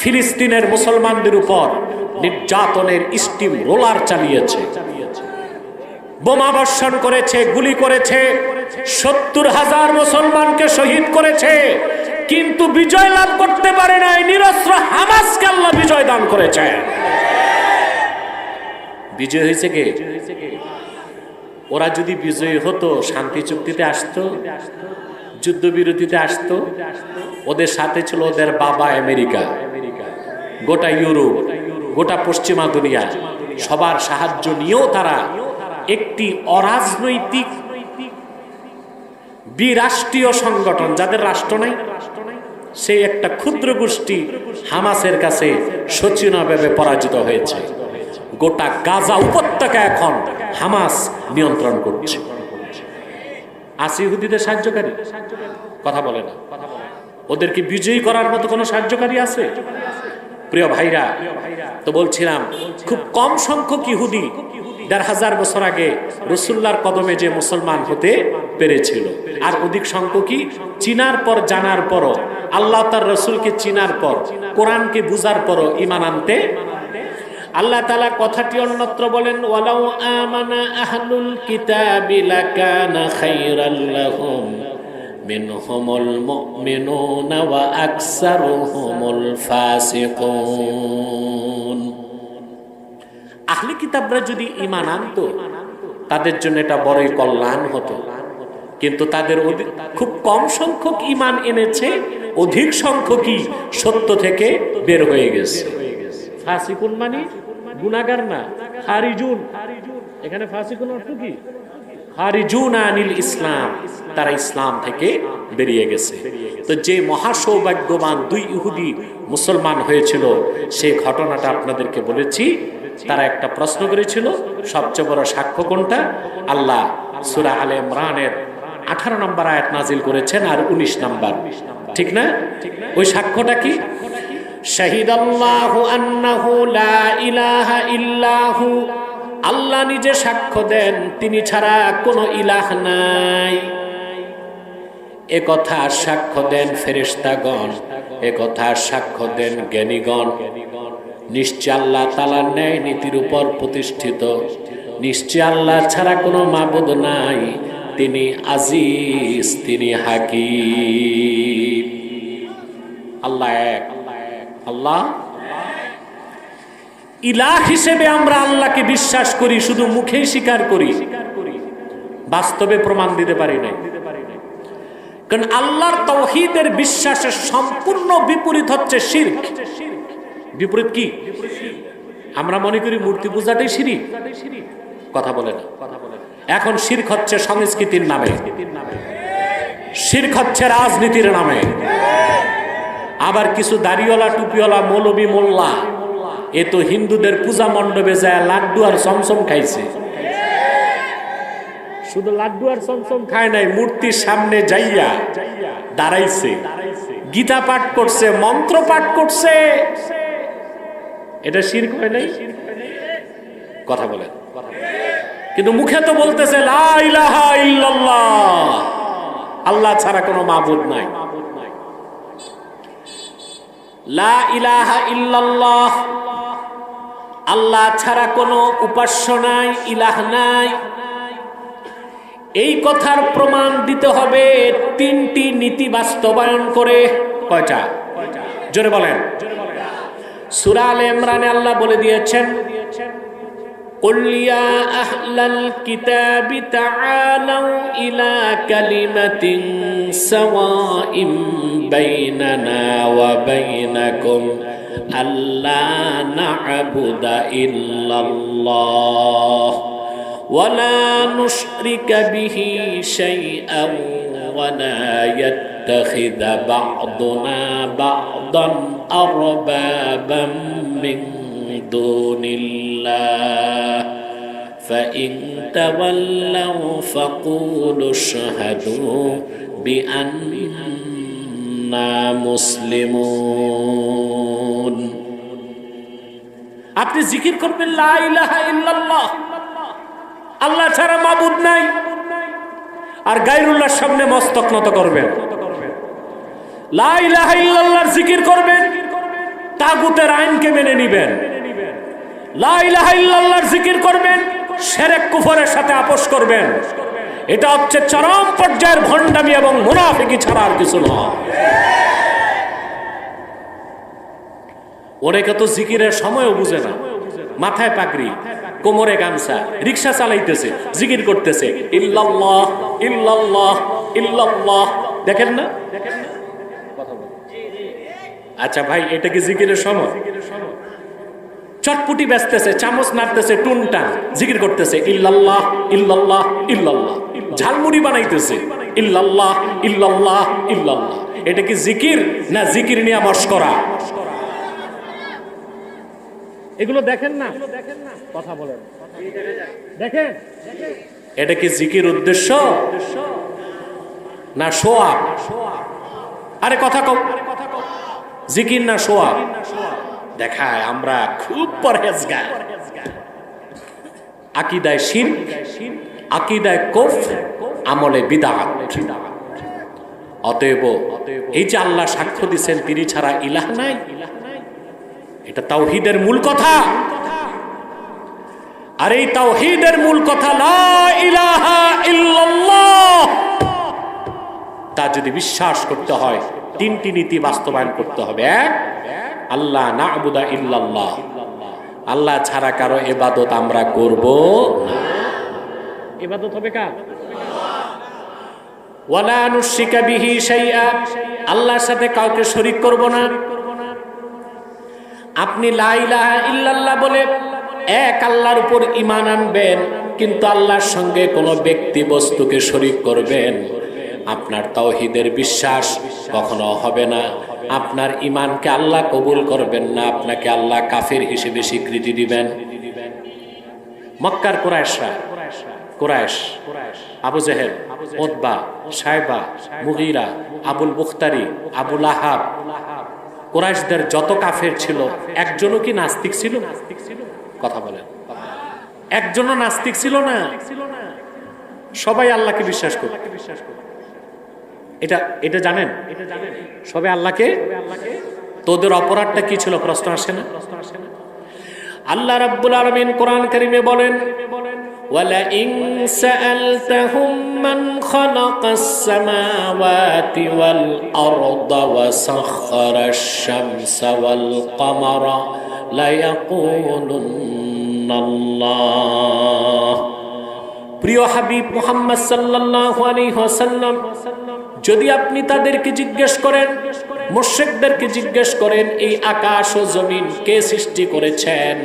ফিলিস্তিনের মুসলমানদের উপর নির্যাতনের স্টিম রোলার চালিয়েছে, বোমা বর্ষণ করেছে, গুলি করেছে, 70,000 মুসলমানকে শহীদ করেছে, কিন্তু বিজয় লাভ করতে পারে নাই। নিরস্ত্র হামাসকে আল্লাহ বিজয় দান করেছে। বিজয় হয়েছে কে? ওরা যদি বিজয়ী হতো শান্তি চুক্তিতে আসতো, যুদ্ধবিরতিতে আসতো, ওদের সাথে ছিল ওদের বাবা আমেরিকা, গোটা ইউরোপ, গোটা পশ্চিমা দুনিয়া, সবার সাহায্য নিয়েও তারা একটি অরাজনৈতিক বিরাষ্ট্রীয় সংগঠন, যাদের রাষ্ট্র নাই, সেই একটা ক্ষুদ্র গোষ্ঠী হামাসের কাছে শোচনীয়ভাবে পরাজিত হয়েছে। গোটা গাজা উপত্যকা এখন হামাস নিয়ন্ত্রণ করছে। আছে ইহুদিদের সাহায্যকারী? কথা বলে না। ওদেরকে বিজয়ী করার মতো কোনো সাহায্যকারী আছে? প্রিয় ভাইরা, তো বলছিলাম খুব কম সংখ্যক ইহুদি 1500 বছর আগে রাসূলুল্লাহর কদমে যে মুসলমান হতে পেরেছিল, আর অধিক সংখ্যকই চিনার পর, জানার পরও, আল্লাহ তার রাসূলকে চিনার পর, কোরআনকে বুঝার পরও ঈমান আনতে। আল্লাহ তাআলা কথাটি অন্যত্র বলেন ওয়ালাউ আমানা আহলুল কিতাবি লাকানা খায়রাল লাহুম মিনহুমুল মুমিনুনা ওয়া আকসারুহুমুল ফাসিকুন। আহলে কিতাবরা যদি ঈমান আনতো তাদের জন্য এটা বড়ই কল্যাণ হতো, কিন্তু তাদের খুব কম সংখ্যক ঈমান এনেছে, অধিক সংখ্যকই সত্য থেকে বের হয়ে গেছে। ফাসিকুন মানে গুনাহগার না, খারিজুন। এখানে ফাসিকুন অর্থ কি? খারিজুন আনিল ইসলাম, তারা ইসলাম থেকে বেরিয়ে গেছে। তো যে মহা সৌভাগ্যবান 2 ইহুদি মুসলমান হয়েছিল সেই ঘটনাটা আপনাদেরকে বলেছি। তারা একটা প্রশ্ন করেছিল, সবচেয়ে বড় সাক্ষ্য কোনটা? আল্লাহ সূরা আলে ইমরানের 18 নম্বর আয়াত নাজিল করেছেন আর 19 নম্বর, ঠিক না? ওই সাক্ষ্যটা কি? শাহিদাল্লাহু আন্নাহু লা ইলাহা ইল্লাহু, আল্লাহ নিজে সাক্ষ্য দেন তিনি ছাড়া কোনো ইলাহ নাই। এ কথা সাক্ষ্য দেন ফেরেশতাগণ, এ কথা সাক্ষ্য দেন জ্ঞানীগণ। নিশ্চয় আল্লাহ তাআলার ন্যায় নীতির উপর প্রতিষ্ঠিত, নিশ্চয় আল্লাহ ছাড়া কোনো মাবুদ নাই, তিনি আজিজ, তিনি হাকীম। আল্লাহ এক, আল্লাহ ইলাহ হিসেবে আমরা আল্লাহকে বিশ্বাস করি, শুধু মুখেই স্বীকার করি, বাস্তবে প্রমাণ দিতে পারি না। কারণ আল্লাহর তাওহীদের বিশ্বাসের সম্পূর্ণ বিপরীত হচ্ছে শিরক। বিপরীত কি? আমরা মনে করি মূর্তি পূজাটাই শিরক। কথা বলে না। এখন শিরক হচ্ছে সংস্কৃতির নামে, শিরক হচ্ছে রাজনীতির নামে। আবার কিছু দাড়িওয়ালা টুপিওয়ালা মৌলবী মোল্লা এ তো হিন্দুদের পূজা মণ্ডপে যায় লাড্ডু আর চমচম খাইছে। শুধু লাড্ডু আর চমচম খায় নাই, মূর্তির সামনে যাইয়া দাঁড়াইছে, গীতা পাঠ করছে, মন্ত্র পাঠ করছে। এটা শিরক হয় নাই? কথা বলেন। কিন্তু মুখে তো বলতেছে লা ইলাহা ইল্লাল্লাহ, আল্লাহ ছাড়া কোনো মাবুদ নাই। লা ইলাহা ইল্লাল্লাহ, আল্লাহ ছাড়া কোনো উপাস্য নাই, ইলাহ নাই। এই কথার প্রমাণ দিতে হবে 3টি নীতি বাস্তবায়ন করে। কয়টা? জোরে বলেন। সূরা আলে ইমরানে আল্লাহ বলে দিয়েছেন, কুল ইয়া আহলাল কিতাবি তাআলাউ ইলা কালিমাতিন সাওয়াইন বাইনানা ওয়া বাইনাকুম আল্লা না'বুদা ইল্লাল্লাহ ওয়া লা নুশরিকা বিহি শাইআন ওয়া লা ইয়াত্তাখিযা বা'দুনা বা'দান আরবাবাম মিন দুনিল্লাহ فإن تولوا فقولوا اشهدوا بأننا مسلمون। আপনি জিকির করবেন লা ইলাহা ইল্লাল্লাহ, আল্লাহ ছাড়া মাবুদ নাই, আর গায়রুল্লাহর সামনে মস্তক নত করবেন। লা ইলাহা ইল্লাল্লাহর জিকির করবেন, তাগুতের আইনকে মেনে নিবেন। লা ইলাহা ইল্লাল্লাহর জিকির করবেন, শিরক কুফরের সাথে আপোষ করবেন। এটা হচ্ছে চরম পর্যায়ের ভণ্ডামি এবং মুনাফিকি ছাড়া আর কিছু নয়। অনেকে তো জিকিরের সময়ও বুঝে না, মাথায় পাগড়ি, কোমরে গামছা, রিকশা চালাইতেছে, জিকির করতেছে ইল্লাল্লাহ ইল্লাল্লাহ ইল্লাল্লাহ। দেখেন না? আচ্ছা ভাই, এটা কি জিকিরের সময়? চটপুটি বেচতেছে, চামচ নাড়তেছে, টুনটান জিকির করতেছে ইল্লাল্লাহ ইল্লাল্লাহ ইল্লাল্লাহ। ঝালমুড়ি বানাইতেছে ইল্লাল্লাহ ইল্লাল্লাহ ইল্লাল্লাহ। এটা কি জিকির না জিকির নিয়ে মশকরা? এগুলো দেখেন না? কথা বলেন। দেখেন, এটা কি জিকির উদ্দেশ্য না শো আপ? আরে কথা কও, জিকির না শো আপ? দেখায় আমরা খুব পরহেজগার। আকীদায় শিরক, আকীদায় কুফর, আমলে বিদআত। অতএব এই যে আল্লাহ সাক্ষ্য দিয়েছেন তিনি ছাড়া ইলাহ নাই, এটা তাওহীদের মূল কথা। আর এই তাওহীদের মূল কথা লা ইলাহা ইল্লাল্লাহ, তা যদি বিশ্বাস করতে হয় 3টি নীতি বাস্তবায়ন করতে হবে। এক, আল্লাহ না'বুদা ইল্লাল্লাহ, আল্লাহ ছাড়া কারো ইবাদত আমরা করব না। ইবাদত হবে কার? ওয়া লা নুশরিকা বিহি শাইআ, আল্লাহর সাথে কাউকে শরীক করব না। আপনি লা ইলাহা ইল্লাল্লাহ বলে এক আল্লাহর উপর ঈমান আনবেন, কিন্তু আল্লাহর সঙ্গে কোনো ব্যক্তি বস্তুকে শরীক করবেন, আপনার তাওহীদের বিশ্বাস কখনো হবে না। আপনার ঈমানকে আল্লাহ কবুল করবেন না, আপনাকে আল্লাহ কাফের হিসেবে স্বীকৃতি দিবেন। মক্কার কুরাইশরা, কুরাইশ, আবু জেহেল, উতবা, সাইবা, মুগীরা, আবুল বুখতারি, আবুল আহাব, কুরাইশদের যত কাফের ছিল একজনও কি নাস্তিক ছিল? কথা বলেন, একজনও নাস্তিক ছিল না। সবাই আল্লাহকে বিশ্বাস করত। এটা জানেন? সবাই আল্লাহকে। তোদের অপরাধটা কি ছিল? প্রশ্ন আসে না? আল্লাহ রাব্বুল আলামিন কোরআন কারীমে বলেন, ওয়ালা ইন সাআলতাহুম মান খালাকাস সামাওয়াতি ওয়াল আরদা ওয়া সাখখারাশ শামসা ওয়াল কমারা লা ইয়াকুলুন্নাল্লাহ। প্রিয় হাবিব মুহাম্মদ সাল্লাল্লাহু আলাইহি ওয়াসাল্লাম, যদি আপনি তাদেরকে জিজ্ঞেস করেন, মুশরিকদেরকে জিজ্ঞেস করেন, এই আকাশ ও জমিন কে সৃষ্টি করেছেন,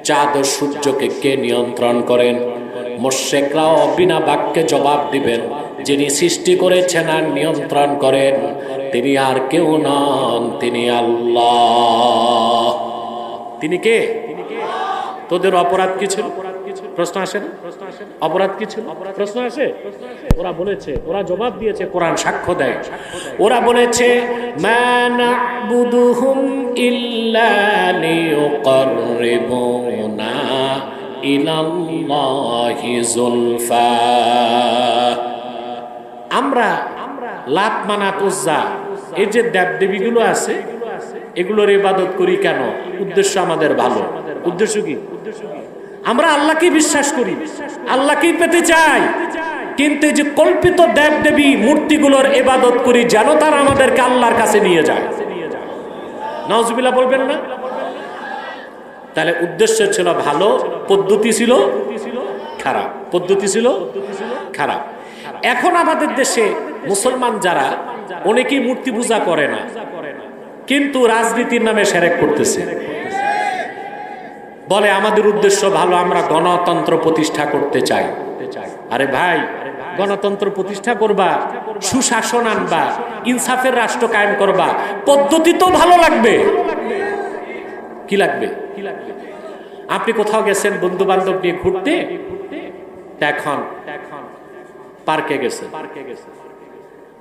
চাঁদ ও সূর্যকে কে নিয়ন্ত্রণ করেন, মুশরিকরাও বিনা বাক্যে জবাব দিবেন, যিনি সৃষ্টি করেছেন আর নিয়ন্ত্রণ করেন তিনি আর কেউ নন, তিনি আল্লাহ। তিনি কে? তোদের অপরাধ কি ছিল? প্রশ্ন আসে না? অপরাধ কি ছিল? প্রশ্ন আসে? ওরা বলেছে, ওরা জবাব দিয়েছে, কোরআন সাক্ষ্য দেয়। ওরা বলেছে, মা না'বুদুহুম ইল্লা লিয়ুকাররিবুনা ইলাল্লাহি যুলফা। আমরা লাত, মানাত, উজ্জা, এই যে দেবদেবীগুলো আছে, এগুলোর ইবাদত করি কেন? উদ্দেশ্য আমাদের ভালো। উদ্দেশ্য কি? আমরা আল্লাহকে বিশ্বাস করি, আল্লাহকেই পেতে চাই, কিন্তু এই যে কল্পিত দেবদেবী মূর্তিগুলোর ইবাদত করি যেন তারা আমাদেরকে আল্লাহর কাছে নিয়ে যায়। নাউজুবিল্লাহ বলবেন না? তাহলে উদ্দেশ্য ছিল ভালো, পদ্ধতি ছিল খারাপ। পদ্ধতি ছিল খারাপ। এখন আমাদের দেশে মুসলমান যারা, অনেকেই মূর্তি পূজা করে না, কিন্তু রাজনীতির নামে শিরক করতেছে। বলে আমাদের উদ্দেশ্য ভালো, আমরা গণতন্ত্র প্রতিষ্ঠা করতে চাই। আরে ভাই, গণতন্ত্র প্রতিষ্ঠা করবা, সুশাসন আনবা, ইনসাফের রাষ্ট্র কায়েম করবা, পদ্ধতি তো ভালো লাগবে। কি লাগবে? আপনি কোথাও গেছেন বন্ধু বান্ধব নিয়ে ঘুরতে, এখন পার্কে গেছে,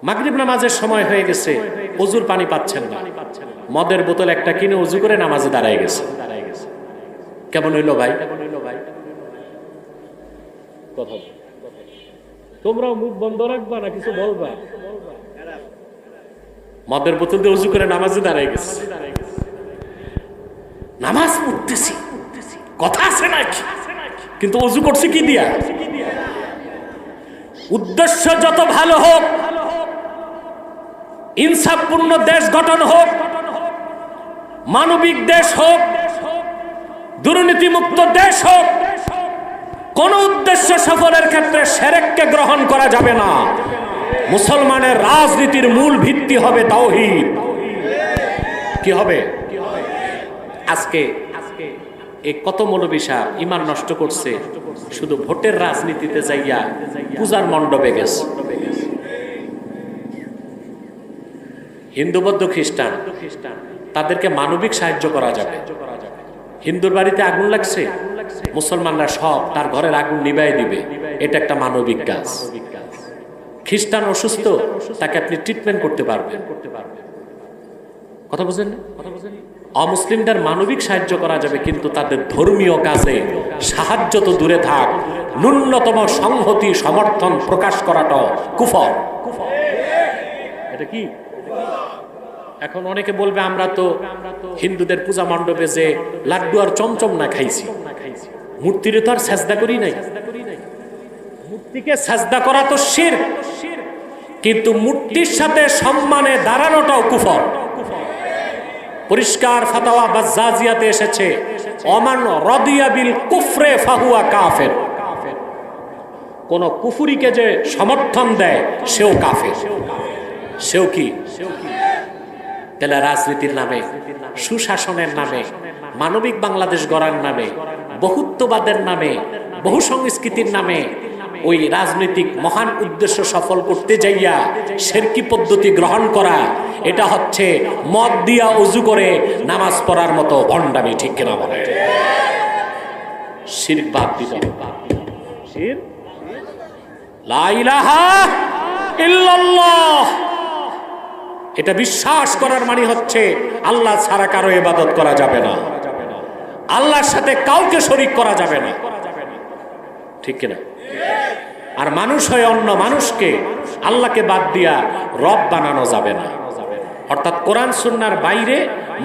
মাগরিব নামাজের সময় হয়ে গেছে, ওযুর পানি পাচ্ছেন না, মদের বোতল একটা কিনে ওযু করে নামাজে দাঁড়ায় গেছে। কেমন হইলো ভাই? কথা তোমরাও মুখ বন্ধ রাখবা না কিছু বলবা? মদের বোতল দিয়ে ওযু করে নামাজে দাঁড়ায় গেছে। নামাজ পড়তেছি, কথা আছে নাকি? কিন্তু ওযু করছে কি দিয়া? উদ্দেশ্য যত ভালো হোক, ইনসাফপূর্ণ দেশ গঠন হোক, মানবিক দেশ হোক, দুর্নীতিমুক্ত দেশ হোক, কোন উদ্দেশ্য সফলের ক্ষেত্রে শিরককে গ্রহণ করা যাবে না। মুসলমানের রাজনীতির মূল ভিত্তি হবে তাওহীদ। কি হবে? আজকে এই কত মৌলবী সাহেব ঈমান নষ্ট করছে, শুধু ভোটের রাজনীতিতে যাইয়া পূজার মণ্ডপে গেছে। হিন্দু, বৌদ্ধ, খ্রিস্টান, তাদেরকে মানবিক সাহায্য করা যাবে। হিন্দুর বাড়িতে আগুন লাগছে, মুসলমানরা সব তার ঘরের আগুন নিভাই দিবে, এটা একটা মানবিক কাজ। খ্রিস্টান অসুস্থ, তাকে আপনি ট্রিটমেন্ট করতে পারবেন। কথা বুঝেন? অমুসলিমদের মানবিক সাহায্য করা যাবে, কিন্তু তাদের ধর্মীয় কাজে সাহায্য তো দূরে থাক, ন্যূনতম সংহতি সমর্থন প্রকাশ করাটাও কুফর। এটা কি? এখন অনেকে বলবে আমরা তো হিন্দুদের পূজা মণ্ডপে যে লাড্ডু আর চমচম না খাইছি, মূর্তির তো আর সাজদা করি নাই। মূর্তিকে সাজদা করা তো শিরক, কিন্তু মূর্তির সাথে সম্মানে দাঁড়ানোটাও কুফর। পরিষ্কার ফাতাওয়া বাজ্জাজিয়াতে এসেছে, ওমান রাদিয়া বিল কুফরে ফাহুয়া কাফের। কোন কুফরিকে যে সমর্থন দেয় সেও কাফের। সেও কি? তাহলে রাজনীতির নামে, সুশাসনের নামে, মানবিক বাংলাদেশ গড়ার নামে, বহুত্ববাদের নামে, বহু সংস্কৃতির নামে ওই রাজনৈতিক মহান উদ্দেশ্য সফল করতে যাইয়া শিরকি পদ্ধতি গ্রহণ করা, এটা হচ্ছে মদ দিয়া ওযু করে নামাজ পড়ার মতো ভণ্ডামি। ঠিক কিনা বলে? শিরক বাদ দিতে হবে। শিরক, লা ইলাহা ইল্লাল্লাহ, এটা বিশ্বাস করার মানে হচ্ছে আল্লাহ ছাড়া কারো ইবাদত করা যাবে না, আল্লাহর সাথে কাউকে শরীক করা যাবে না, ঠিক কিনা? আর মানুষ হয়ে অন্য মানুষকে আল্লাহকে বাদ দিয়া রব বানানো যাবে না। অর্থাৎ কোরআন সুন্নাহর বাইরে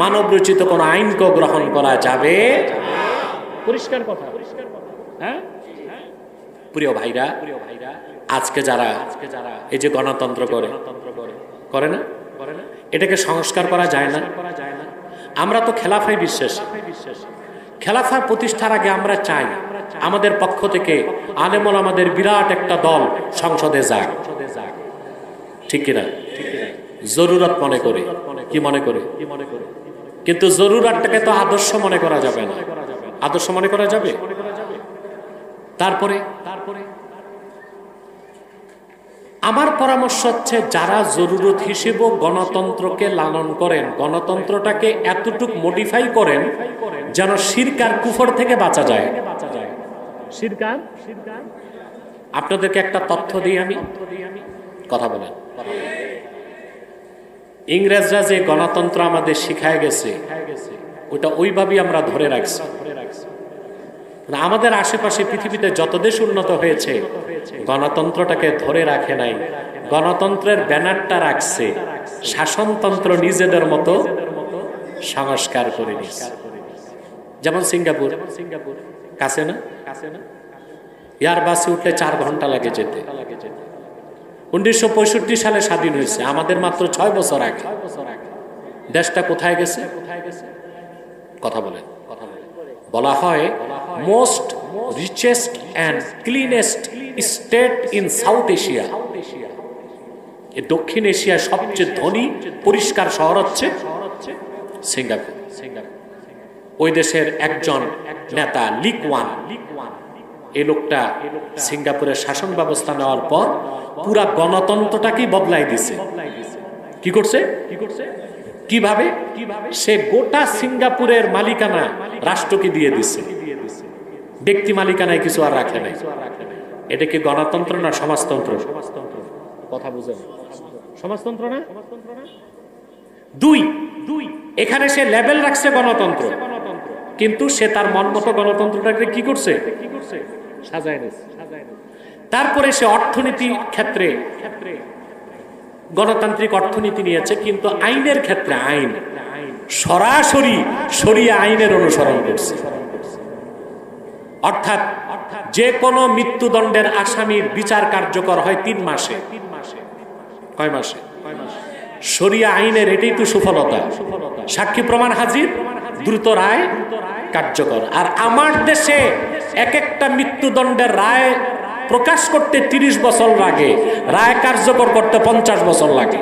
মানব রচিত কোন আইনকে গ্রহণ করা যাবে। পরিষ্কার কথা, হ্যাঁ প্রিয় ভাইরা, আজকে যারা এই যে গণতন্ত্র করে না, এটাকে সংস্কার করা যায় না। আমরা তো খেলাফায় বিশ্বাসী, খেলাফা প্রতিষ্ঠার আগে আমরা চাই আমাদের পক্ষ থেকে আলেমুল আমাদের বিরাট একটা দল সংসদে যাক, ঠিক কিনা? জরুরত মনে করে, কি মনে করে? কিন্তু জরুরতটাকে তো আদর্শ মনে করা যাবে না। আদর্শ মনে করা যাবে? তারপরে আমার পরামর্শ হচ্ছে যারা জরুরত হিসেবে গণতন্ত্রকে লালন করেন, গণতন্ত্রটাকে এতটুক মডিফাই করেন যেন শিরক আর কুফর থেকে বাঁচা যায়। শিরক, আপনাদেরকে একটা তথ্য দিই, আমি কথা বলেন। ইংরেজরা যে গণতন্ত্র আমাদের শিখায় গেছে ওটা ওইভাবেই আমরা ধরে রাখছি। আমাদের আশেপাশে পৃথিবীতে যত দেশ উন্নত হয়েছে গণতন্ত্রটাকে ধরে রাখে নাই, গণতন্ত্রের ব্যানারটা রাখছে, শাসনতন্ত্র নিজেদের মতো সংস্কার করে নিচ্ছে। যেমন সিঙ্গাপুর, কাছে না? এয়ার বাসে উঠলে 4 ঘন্টা লাগে যেতে। 1965 সালে স্বাধীন হয়েছে, আমাদের মাত্র 6 বছর আগে। দেশটা কোথায় গেছে? কথা বলেন। বলা হয় most richest and cleanest state in south Asia. দক্ষিণ এশিয়ার সবচেয়ে ধনী পরিষ্কার শহর হচ্ছে সিঙ্গাপুর। ওই দেশের একজন নেতা লিক ওয়ান, এই লোকটা সিঙ্গাপুরের শাসন ব্যবস্থা নেওয়ার পর পুরা গণতন্ত্রটাকেই বদলাই দিছে। কি করছে? কিভাবে? সে গোটা সিঙ্গাপুরের মালিকানা রাষ্ট্রকে দিয়ে দিছে, ব্যক্তি মালিকানায় কিছু আর রাখে নাই। এটা কি গণতন্ত্র না সমাজতন্ত্র? কথা বুঝেন, সমাজতন্ত্র না? 2 এখানে সে লেভেল রাখছে গণতন্ত্র, কিন্তু সে তার মন মতো গণতন্ত্রটাকে কি করছে? সাজায় নিছে। তারপরে সে অর্থনীতি ক্ষেত্রে গণতান্ত্রিক অর্থনীতি নিয়েছে, কিন্তু আইনের ক্ষেত্রে আইন সরাসরি শরিয়া আইনের অনুসরণ করছে। অর্থাৎ যে কোনো মৃত্যুদণ্ডের আসামির বিচার কার্যকর হয় 3 মাসে। কয় মাসে? শরিয়া আইনের এটাই তো সফলতা। সাক্ষী প্রমাণ হাজির, দ্রুত রায় কার্যকর। আর আমার দেশে এক একটা মৃত্যুদণ্ডের রায় প্রকাশ করতে 30 বছর লাগে, রায় কার্যকর করতে 50 বছর লাগে।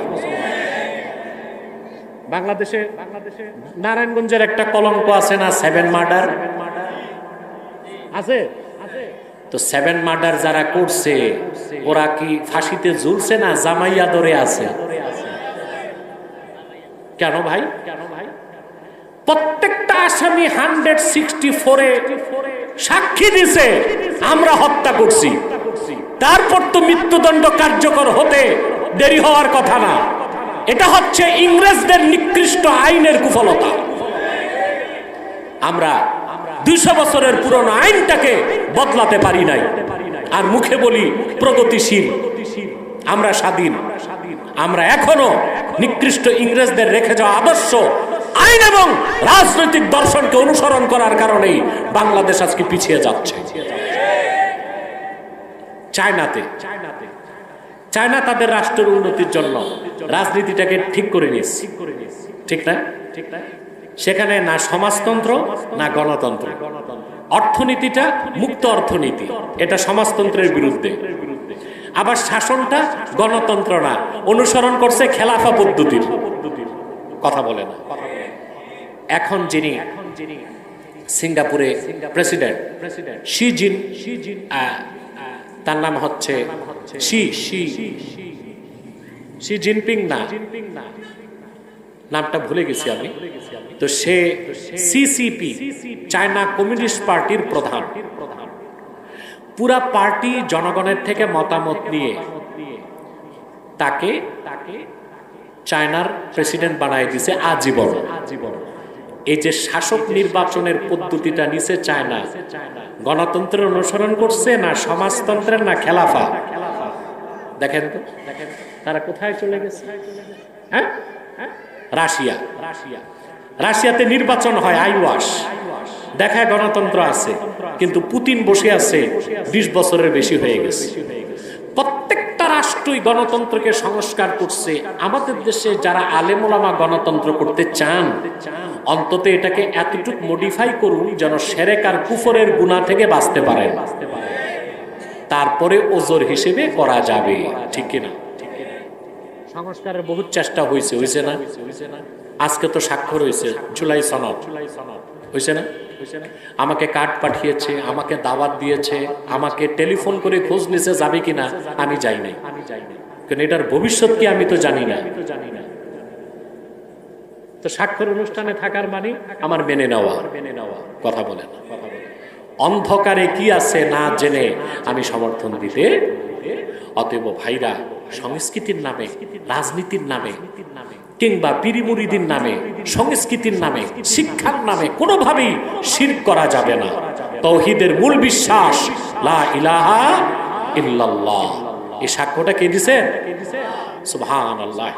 বাংলাদেশে নারায়ণগঞ্জের একটা কলঙ্ক আছে না, 7 মার্ডার আছে। তো 7 মার্ডার যারা করছে ওরা কি ফাঁসিতে ঝুলছে না জামাইয়া ধরে আছে? কেন ভাই? প্রত্যেকটা আসামি 164-এ সাক্ষী দিছে আমরা হত্যা করছি, তারপর তো মৃত্যুদণ্ড কার্যকর হতে দেরি হওয়ার কথা না। এটা হচ্ছে ইংরেজদের নিকৃষ্ট আইনের কুফলতা। আমরা 200 বছরের পুরনো আইনটাকে বদলাতে পারি নাই, আর মুখে বলি প্রগতিশীল, আমরা স্বাধীন। আমরা এখনো নিকৃষ্ট ইংরেজদের রেখে যাওয়া আদর্শ আইন এবং রাজনৈতিক দর্শনকে অনুসরণ করার কারণেই বাংলাদেশ আজকে পিছিয়ে যাচ্ছে। চায়না তাদের রাষ্ট্রের উন্নতির জন্য রাজনীতিটাকে ঠিক করে নিয়েছে, ঠিক না? সেখানে না সমাজতন্ত্র না গণতন্ত্র। অর্থনীতিটা মুক্ত অর্থনীতি, এটা সমাজতন্ত্রের বিরুদ্ধে। আবার শাসনটা গণতন্ত্র না, অনুসরণ করছে খেলাফা পদ্ধতির। কথা বলে না। এখন যিনি সিঙ্গাপুরে প্রেসিডেন্ট তার নাম হচ্ছে শি জিনপিং না, নামটা ভুলে গেছি আমি। তো সে সিসিপি, চায়না কমিউনিস্ট পার্টির প্রধান। পুরা পার্টি জনগণের থেকে মতামত নিয়ে তাকে চায়নার প্রেসিডেন্ট বানায় দিছে আজীবন। এই যে শাসক নির্বাচনের পদ্ধতিটা নিছে চায়না, গণতন্ত্রের অনুসরণ করছে না সমাজতন্ত্রের না খেলাফা? দেখেন তো তারা কোথায় চলে গেছে। হ্যাঁ, রাশিয়া। রাশিয়াতে নির্বাচন হয় আইওয়াস, দেখায় গণতন্ত্র আছে, কিন্তু পুতিন বসে আছে 20 বছরের বেশি হয়ে গেছে। প্রত্যেকটা রাষ্ট্রই গণতন্ত্রকে সংস্কার করছে। আমাদের দেশে যারা আলেম ওলামা গণতন্ত্র করতে চান, অন্তত এটাকে এতটুকু মডিফাই করুন যেন শিরক আর কুফরের গুনাহ থেকে বাঁচতে পারেন, তারপরে ওজোর হিসেবে করা যাবে। ঠিক কিনা? সংস্কারের বহুত চেষ্টা হয়েছে না? আজকে তো স্বাক্ষর হয়েছে জুলাই সনদ, হয়েছে না? আমাকে কার্ড পাঠিয়েছে, আমাকে দাওয়াত দিয়েছে, আমাকে টেলিফোন করে খোঁজ নিছে যাবে কিনা, আমি যাই নাই। কারণ এটার ভবিষ্যৎ কি আমি তো জানি না। তো স্বাক্ষর অনুষ্ঠানে থাকার মানে আমার মেনে নেওয়া কথা বলে না। অন্ধকারে কি আছে না জেনে আমি সমর্থন দিতে। অতএব ভাইরা, সংস্কৃতির নামে, রাজনীতির নামে কিংবা পীরমুরিদির নামে, সংস্কৃতির নামে, শিক্ষার নামে কোনোভাবেই শিরক করা যাবে না। তাওহীদের মূল বিশ্বাস লা ইলাহা ইল্লাল্লাহ। এই সাক্ষ্যটা কে দিছে? সুবহানাল্লাহ।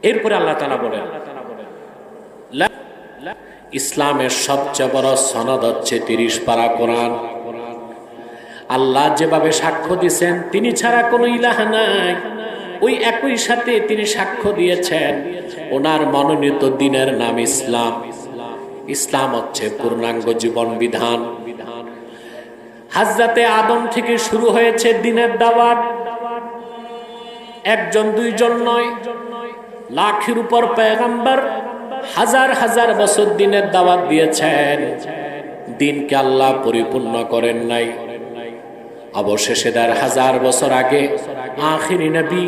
এরপরে আল্লাহ তাআলা বলেন, ইসলামের সবচেয়ে বড় সনদ হচ্ছে 30 পারা কোরআন। আল্লাহ যেভাবে সাক্ষ্য দিয়েছেন তিনি ছাড়া কোনো ইলাহ নাই, ওই একই সাথে তিনি সাক্ষ্য দিয়েছেন ওনার মনোনীত দ্বীনের নাম ইসলাম। ইসলাম হচ্ছে পূর্ণাঙ্গ জীবন বিধান। হযরতে আদম থেকে শুরু হয়েছে দ্বীনের দাওয়াত। একজন দুইজন নয়, লাখের উপর পয়গম্বর হাজার হাজার বছর দ্বীনের দাওয়াত দিয়েছেন। দ্বীনকে আল্লাহ পরিপূর্ণ করেন নাই। অবশেষে 1000 বছর আগে আখিরি নবী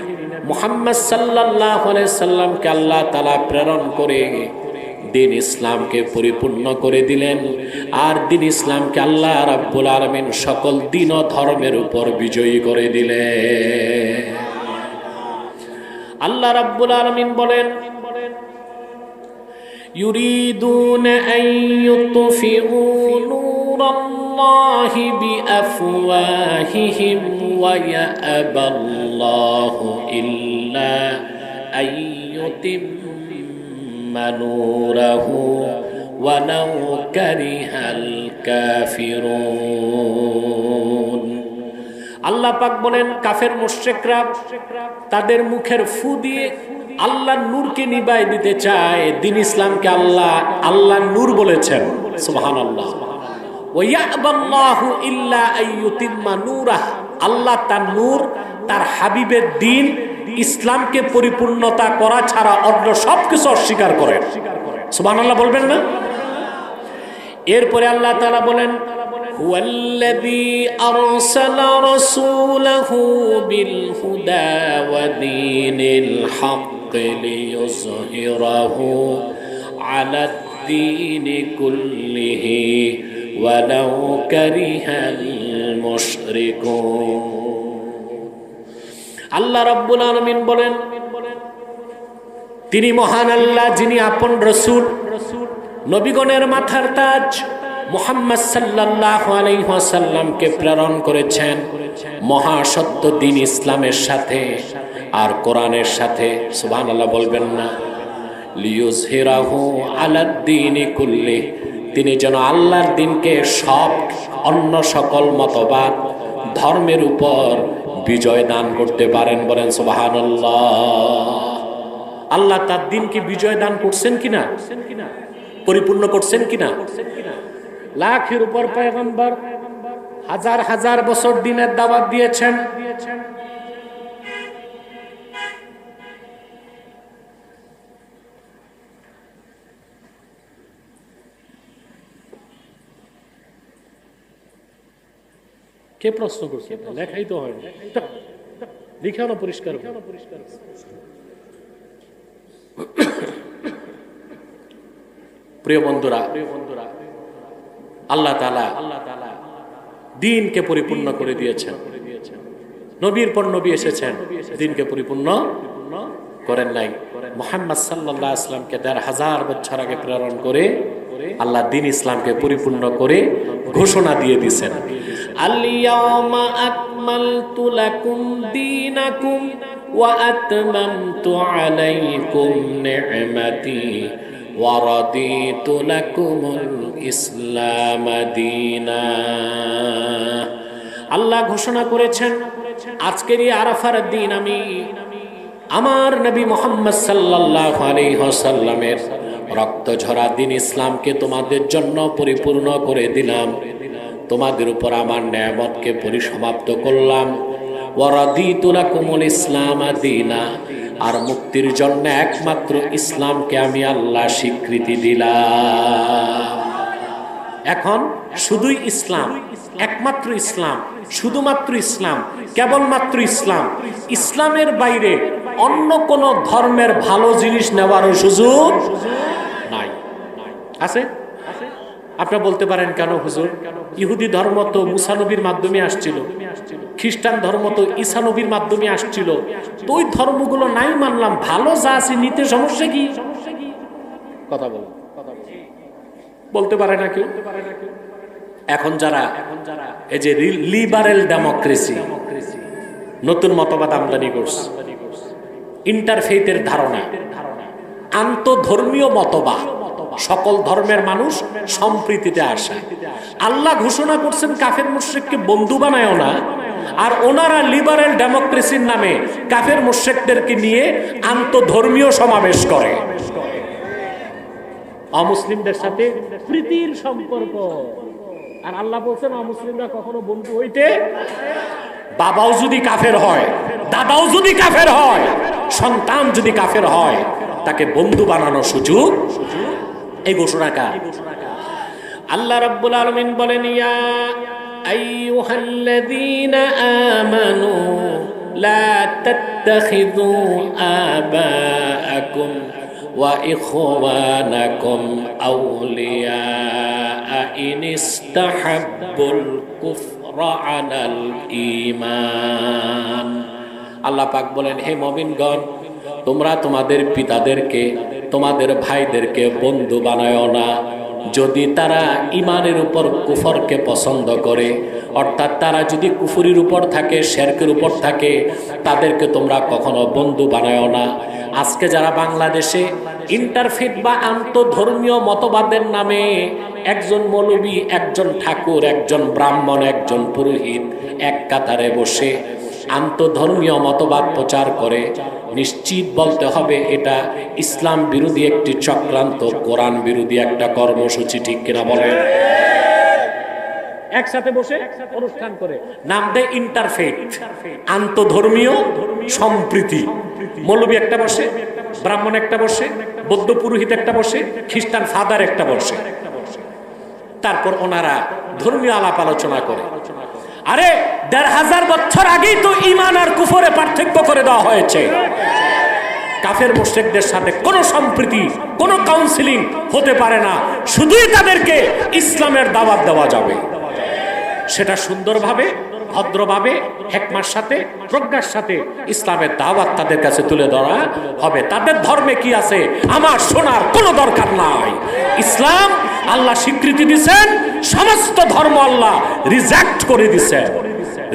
মুহাম্মদ সাল্লাল্লাহু আলাইহি সাল্লামকে আল্লাহ তাআলা প্রেরণ করে দ্বীন ইসলামকে পরিপূর্ণ করে দিলেন। আর দ্বীন ইসলামকে আল্লাহ রাব্বুল আলামিন সকল দ্বীন ও ধর্মের উপর বিজয়ী করে দিলেন। আল্লাহ রাব্বুল আলামিন বলেন, ইউরিদুনা আন ইউতফিউ নূরাল্লাহি বিআফওয়াহিহিম ওয়া ইয়াবাল্লাহু ইল্লা আন ইউতিম্মা নূরাহু ওয়ালাউ কারিহাল কাফিরুন। আল্লাহ পাক বলেন, কাফের মুশরিকরা তাদের মুখের ফু দিয়ে আল্লাহর নূরকে নিভাই দিতে চায়। দ্বীন ইসলামকে আল্লাহ নূর বলেছেন, সুবহানাল্লাহ। ওয়া ইয়াবাল্লাহু ইল্লা আইয়ুতিম্মা নূরাহ, আল্লাহ তার নূর, তার হাবিবের দ্বীন ইসলামকে পরিপূর্ণতা করা ছাড়া অন্য সবকিছু অস্বীকার করেন। সুবহানাল্লাহ বলবেন না? এরপরে আল্লাহ তাআলা বলেন, হুয়াল্লাযী আরসালা রাসূলাহু বিল হুদা ওয়া দীনিল হক লিইয়ুযহিরাহু আলাদ দীনি কুল্লিহি ওয়ালাউ কারিহাল মুশরিকুন। আল্লাহ রাব্বুল আলামিন বলেন, তিনি মহান আল্লাহ যিনি আপন রাসূল, নবীগণের মাথার তাজ মুহাম্মদ সাল্লাল্লাহু আলাইহি ওয়াসাল্লামকে প্রেরণ করেছেন মহাসত্য দ্বীন ইসলামের সাথে আর কোরআনের সাথে। সুবহানাল্লাহ বলবেন না? লিইয়ুযহিরাহু আলাদ দীনি কুল্লি, তিনি যেন আল্লাহর দ্বীনকে সব অন্য সকল মতবাদ ধর্মের উপর বিজয় দান করতে পারেন। বলেন সুবহানাল্লাহ। আল্লাহ তার দ্বীনকে বিজয় দান করছেন কিনা, পরিপূর্ণ করছেন কিনা? লাখের উপর পয়গম্বর হাজার হাজার বছর দ্বীনের দাওয়াত দিয়েছেন। কে প্রশ্ন করছে? লেখাই তো হয়, লিখানো পরিষ্কার। প্রিয় বন্ধুরা, আল্লাহ তাআলা দ্বীনকে পরিপূর্ণ করে দিয়েছেন। নবীর পর নবী এসেছেন, দ্বীনকে পরিপূর্ণ করেন নাই। মুহাম্মদ সাল্লাল্লাহু আলাইহি ওয়াসাল্লামকে ১৫০০ বছর আগে প্রেরণ করে আল্লাহ দ্বীন ইসলামকে পরিপূর্ণ করে ঘোষণা দিয়ে দিয়েছেন, আল ইয়াউমা আকমালতু লাকুম দীনাকুম ওয়া আতমামতু আলাইকুম নি'মাতি ওয়া রাদিতু লাকুমুল ইসলাম দীনা। আল্লাহ ঘোষণা করেছেন, আজকের এই আরাফার দিন আমি আমার নবী মুহাম্মদ সাল্লাল্লাহু আলাইহি ওয়াসাল্লামের রক্ত ঝরা দ্বীন ইসলামকে তোমাদের জন্য পরিপূর্ণ করে দিলাম, তোমাদের উপর আমার নেয়ামতকে পরিসমাপ্ত করলাম। ওয়া রাদিতু লাকুমুল ইসলাম দীনা, আর মুক্তির জন্য একমাত্র ইসলামকে আমি আল্লাহ স্বীকৃতি দিলাম। এখন শুধুই ইসলাম, একমাত্র ইসলাম, শুধুমাত্র ইসলাম, কেবলমাত্র ইসলাম। ইসলামের বাইরে অন্য কোন ধর্মের ভালো জিনিস নেওয়ারও সুযোগ নাই। আছে? আপনারা বলতে পারেন কেন হুজুর? ইহুদি ধর্ম তো মুসা নবীর মাধ্যমে আসছিল, খ্রিস্টান ধর্ম তো ঈসা নবীর মাধ্যমে আসছিল, তো ওই ধর্মগুলো নাই মানলাম, ভালো যা আছে নিতে সমস্যা কি? কথা বলো, বলতে পারে না কেউ। এখন যারা এই যে লিবারেল ডেমোক্রেসি, নতুন মতবাদ আমদানি করছে, ইন্টারফেইথের ধারণা, আন্তধর্মীয় মতবাদ, সকল ধর্মের মানুষ সম্প্রীতিতে আসা। আল্লাহ ঘোষণা করছেন কাফের মুশরিককে বন্ধু বানায়ও না, আর ওনারা লিবারেল ডেমোক্রেসির নামে কাফের মুশরিকদেরকে নিয়ে আন্তধর্মীয় সমাবেশ করে, অমুসলিমদের সাথে প্রীতির সম্পর্ক। আর আল্লাহ বলছেন অমুসলিমরা কখনো বন্ধু হইতে, বাবাও যদি কাফের হয়, দাদাও যদি কাফের হয়, সন্তান যদি কাফের হয়, তাকে বন্ধু বানানোর সুযোগ এই ঘোষণা কার? আল্লাহ রাব্বুল আলামিন বলেন, ইয়া আইয়ুহাল্লাযীনা আমানু লা তাত্তাখিযু আবাআকুম ওয়া ইখওয়ানাকুম আউলিয়া ইন ইসতাহাব্বুল কুফরা আলাল ঈমান। আল্লাহ পাক বলেন, হে মুমিনগণ, তোমরা তোমাদের পিতাদেরকে, তোমাদের ভাইদেরকে বন্ধু বানায়ো না যদি তারা ঈমানের উপর কুফরকে পছন্দ করে, অর্থাৎ তারা যদি কুফরির উপর থাকে, শিরকের উপর থাকে, তাদেরকে তোমরা কখনো বন্ধু বানায়ো না। আজকে যারা বাংলাদেশে ইন্টারফেথ বা আন্তধর্মীয় মতবাদের নামে একজন মৌলবী, একজন ঠাকুর, একজন ব্রাহ্মণ, একজন পুরোহিত এক কাতারে বসে আন্তধর্মীয় মতবাদ প্রচার করে, নিশ্চিত বলতে হবে এটা ইসলাম বিরোধী একটি চক্রান্ত, কোরআন বিরোধী একটা কর্মসূচি। ঠিক কিনা বলেন? একসাথে বসে অনুষ্ঠান করে, নাম দেয় ইন্টারফেথ, আন্তধর্মীয় সম্প্রীতি। মৌলবী একটা বসে, ব্রাহ্মণ একটা বসে, বৌদ্ধ পুরোহিত একটা বসে, খ্রিস্টান ফাদার একটা বসে, তারপর ওনারা ধর্মীয় আলাপ আলোচনা করে। আরে ১৫০০ বছর আগেই তো ঈমান আর কুফরে পার্থক্য করে দেওয়া হয়েছে। কাফের মুশরিকদের সাথে কোনো সম্প্রীতি, কোনো কাউন্সিলিং হতে পারে না, শুধুই তাদেরকে ইসলামের দাওয়াত দেওয়া যাবে। সেটা সুন্দরভাবে, ভদ্রভাবে, হিকমার সাথে, প্রজ্ঞার সাথে ইসলামের দাওয়াত তাদের কাছে তুলে ধরা হবে। তাদের ধর্মে কি আছে আমার শোনার কোনো দরকার নাই। ইসলাম আল্লাহ স্বীকৃতি দিয়েছেন, সমস্ত ধর্ম আল্লাহ রিজেক্ট করে দিয়েছেন,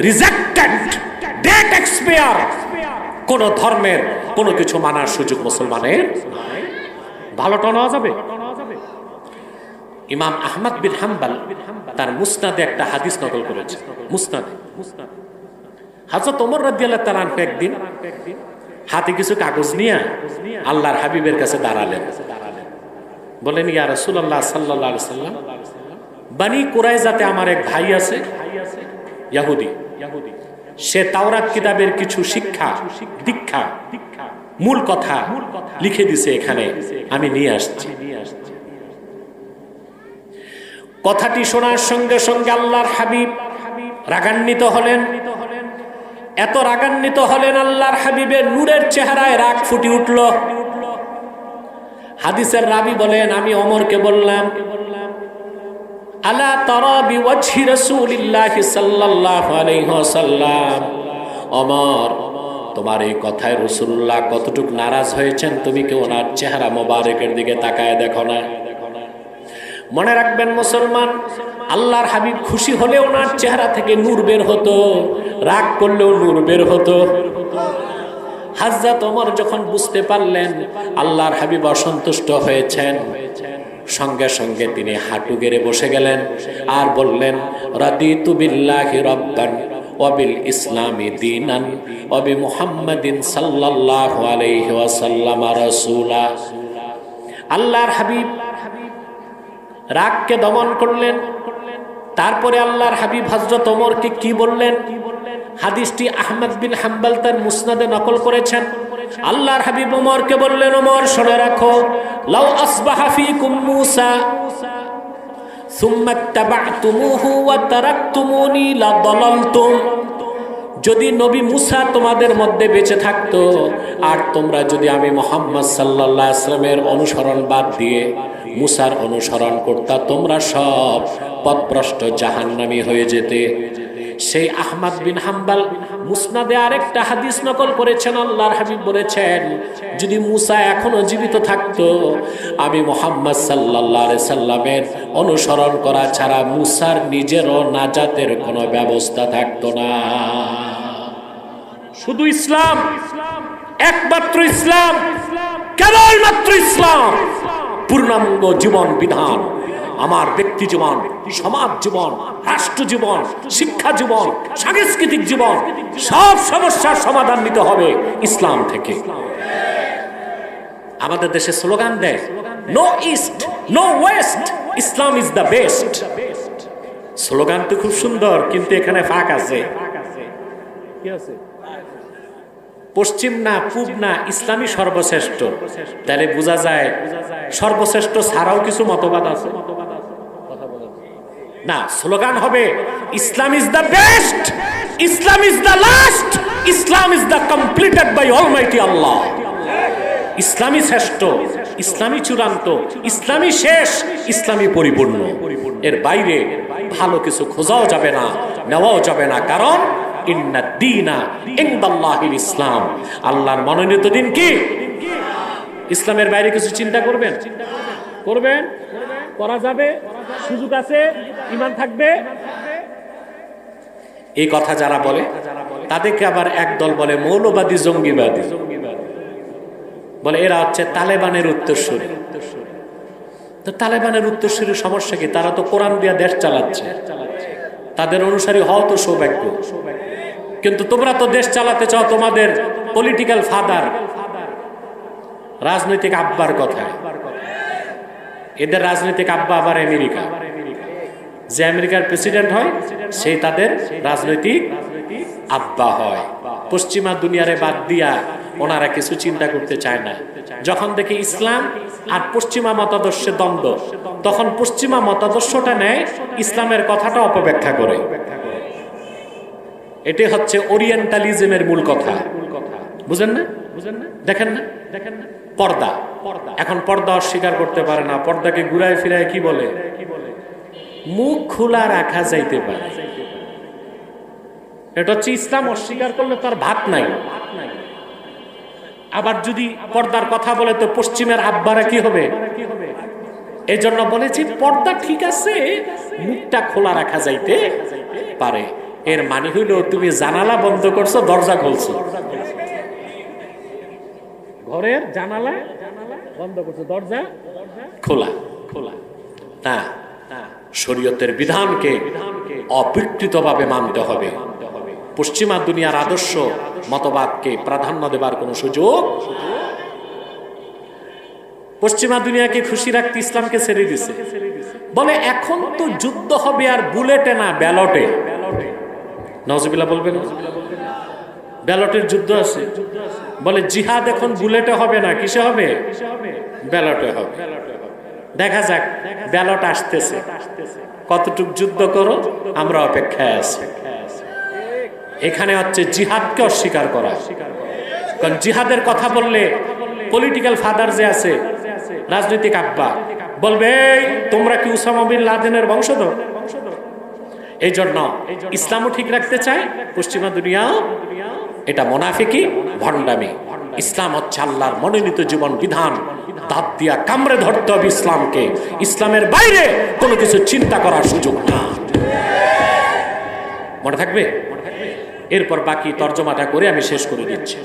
রিজেক্টেড, ডেট এক্সপায়ার। কোন ধর্মের কোনো কিছু মানার সুযোগ মুসলমানের নাই। ভালোটা নেওয়া যাবে। ইমাম আহমদ বিন হাম্বল তার মুসনাদে একটা হাদিস নকল করেছে। মুসনাদে হযরত ওমর রাদিয়াল্লাহু তাআলা একদিন হাতে কিছু কাগজ নিয়ে আল্লাহর হাবিবের কাছে দাঁড়ালেন, বলেন, ইয়া রাসূলুল্লাহ সাল্লাল্লাহু আলাইহি সাল্লাম, বনি কুরাইজাতে আমার এক ভাই আছে, ইহুদি, সে তাওরাত কিতাবের কিছু শিক্ষা, দীক্ষা, মূল কথা লিখে দিছে, এখানে আমি নিয়ে আসছি। কথাটি শোনার সঙ্গে সঙ্গে আল্লাহর হাবিব রাগান্বিত হলেন। এত রাগান্বিত হলেন, আল্লাহর হাবিবের নূরের চেহারায় রাগ ফুটে উঠল। হাদিসের রাবী বলেন, আমি ওমরকে বললাম, আলা তারা বিওয়াজহি রাসূলিল্লাহি সাল্লাল্লাহু আলাইহি ওয়াসাল্লাম, ওমর, তোমার এই কথায় রাসূলুল্লাহ কতটুকু নারাজ হয়েছেন তুমি কি ওনার চেহারা মোবারকের দিকে তাকায় দেখো না? মনে রাখবেন মুসলমান, আল্লাহর হাবিব খুশি হলে ওনার চেহারা থেকে নূর বের হতো, রাগ করলেও নূর বের হতো। হযরত ওমর যখন বুঝতে পারলেন আল্লাহর হাবিব অসন্তুষ্ট হয়েছেন, সঙ্গে সঙ্গে তিনি হাঁটু গেড়ে বসে গেলেন আর বললেন, রাদিতু বিল্লাহি রাব্বান ওয়া বিল ইসলামি দীনান ওয়া বি মুহাম্মাদিন সাল্লাল্লাহু আলাইহি ওয়াসাল্লাম রাসূলা। আল্লাহর হাবিব রাগকে দমন করলেন। তারপরে আল্লাহর হাবিব হযরত ওমরকে কি বললেন? হাদিসটি আহমদ বিন হাম্বল তার মুসনাদে নকল করেছেন। আল্লাহর হাবিব ওমরকে বললেন, ওমর শুনে রাখো, লাউ আসবাহা ফীকুম মূসা সুম্মা ইত্তাবা'তুমূহু ওয়া তারাকতুমুনি লাদালালতুম। যদি নবী মুসা তোমাদের মধ্যে বেঁচে থাকতো আর তোমরা যদি আমি মুহাম্মদ সাল্লাল্লাহু আলাইহি ওয়াসাল্লামের অনুসরণ বাদ দিয়ে মুসার অনুসরণ করতা, তোমরা সব পথভ্রষ্ট জাহান্নামী হয়ে যেতে। সেই আহমদ বিন হাম্বল মুসনাদে আরেকটা হাদিস নকল করেছেন। আল্লাহর হাবিব বলেছেন, যদি মুসা এখনো জীবিত থাকতো আমি মুহাম্মদ সাল্লাল্লাহু আলাইহি সাল্লামের অনুসরণ করা ছাড়া মুসার নিজেরও নাজাতের কোনো ব্যবস্থা থাকতো না। শুধু ইসলাম, একমাত্র ইসলাম, কেবলমাত্র ইসলাম পূর্ণাঙ্গ জীবন বিধান। আমার ব্যক্তি জীবন, সমাজ জীবন, রাষ্ট্র জীবন, শিক্ষা জীবন, সাংস্কৃতিক জীবন, সব সমস্যার সমাধান নিতে হবে ইসলাম থেকে। আমাদের দেশে স্লোগান দেয়, no east no west, Islam is the best. স্লোগানটি খুব সুন্দর, কিন্তু এখানে ফাঁক আছে। কি আছে? পশ্চিম না পূব না, ইসলামই সর্বশ্রেষ্ঠ। তাহলে বোঝা যায় সর্বশ্রেষ্ঠ ছাড়াও কিছু মতবাদ আছে না। স্লোগান হবে, Islam is the best, Islam is the last, Islam is the completed by almighty Allah. ইসলামই শ্রেষ্ঠ, ইসলামই চূড়ান্ত, ইসলামই শেষ, ইসলামই পরিপূর্ণ। এর বাইরে ভালো কিছু খোঁজাও যাবে না, নেওয়াও যাবে না। কারণ ইন্নাদ-দীনা ইনদাল্লাহিল ইসলাম, আল্লাহর মনোনীত দিন কি? ইসলামের বাইরে কিছু চিন্তা করবেন? করবেন? করা যাবে, সুযোগ আছে, ঈমান থাকবে। এই কথা যারা বলে তাদেরকে আবার একদল বলে মৌলবাদী, জঙ্গিবাদী। বলে এরা হচ্ছে তালেবানের উত্তরসূরি। তো তালেবানের উত্তরসূরির সমস্যা কি? তারা তো কোরআন দিয়ে দেশ চালাচ্ছে, তাদের অনুসারী হওয়া তো সৌভাগ্য। কিন্তু তোমরা তো দেশ চালাতে চাও তোমাদের পলিটিক্যাল ফাদার, রাজনৈতিক আব্বার কথায়। এদের রাজনৈতিক আব্বা আবার আমেরিকা। যে আমেরিকার প্রেসিডেন্ট হয় সেই তাদের রাজনৈতিক আব্বা হয়। পশ্চিমা দুনিয়ারে বাদ দিয়া ওনারা কিছু চিন্তা করতে চায় না। যখন দেখে ইসলাম আর পশ্চিমা মতাদর্শে দ্বন্দ্ব, তখন পশ্চিমা মতাদর্শটা নেয়, ইসলামের কথাটা অপব্যাখ্যা করে। এটাই হচ্ছে ওরিয়েন্টালিজমের মূল কথা। বুঝেন না? দেখেন না? পর্দা। এখন পর্দা অস্বীকার করতে পারে না। পর্দাকে ঘুরায় ফিরায় কি বলে? মুখ খোলা রাখা যাইতে পারে। এটা হচ্ছে ইসলাম অস্বীকার করলে তার ভাত নাই। আবার যদি পর্দার কথা বলে তো পশ্চিমের আব্বারা কি হবে? এই জন্য বলেছি পর্দা ঠিক আছে, মুখটা খোলা রাখা যাইতে পারে। এর মানে হইল তুমি জানালা বন্ধ করছো, দরজা খুলছো। ঘরের জানালা বন্ধ করছো, দরজা খোলা। না, শরীয়তের বিধানকে অবিকৃতভাবে মানতে হবে। পশ্চিমা দুনিয়ার আদর্শ মতবাদকে প্রাধান্য দেবার কোনো সুযোগ। পশ্চিমা দুনিয়াকে খুশি রাখতে ইসলামকে ছেড়ে দিছে। বলে এখন তো যুদ্ধ হবে আর বুলেটে না, ব্যালটে। নাউজুবিল্লাহ বলবেন? ব্যালটের যুদ্ধ আছে। বলে জিহাদ এখন বুলেটে হবে না, কিসে হবে? ব্যালটে হবে। দেখা যাক, ব্যালট আসতেছে, কতটুক যুদ্ধ করো, আমরা অপেক্ষায় আছি। এখানে হচ্ছে জিহাদকে অস্বীকার করা। কারণ জিহাদের কথা বললে পলিটিক্যাল ফাদার যে আছে রাজনৈতিক আব্বা, বলবে তোমরা কি উসামা বিন লাদেনের বংশধর? এই জন্য ইসলামও ঠিক রাখতে চায়, পশ্চিমা দুনিয়াও। এটা মুনাফিকি, ভণ্ডামি। ইসলাম হচ্ছে আল্লাহর মনোনীত জীবন বিধান। দাঁত দিয়া কামড়ে ধরতে হবে ইসলামকে। ইসলামের বাইরে কোনো কিছু চিন্তা করার সুযোগ না। মনে থাকবে? এরপর বাকি তর্জমাটা করে আমি শেষ করে দিচ্ছি।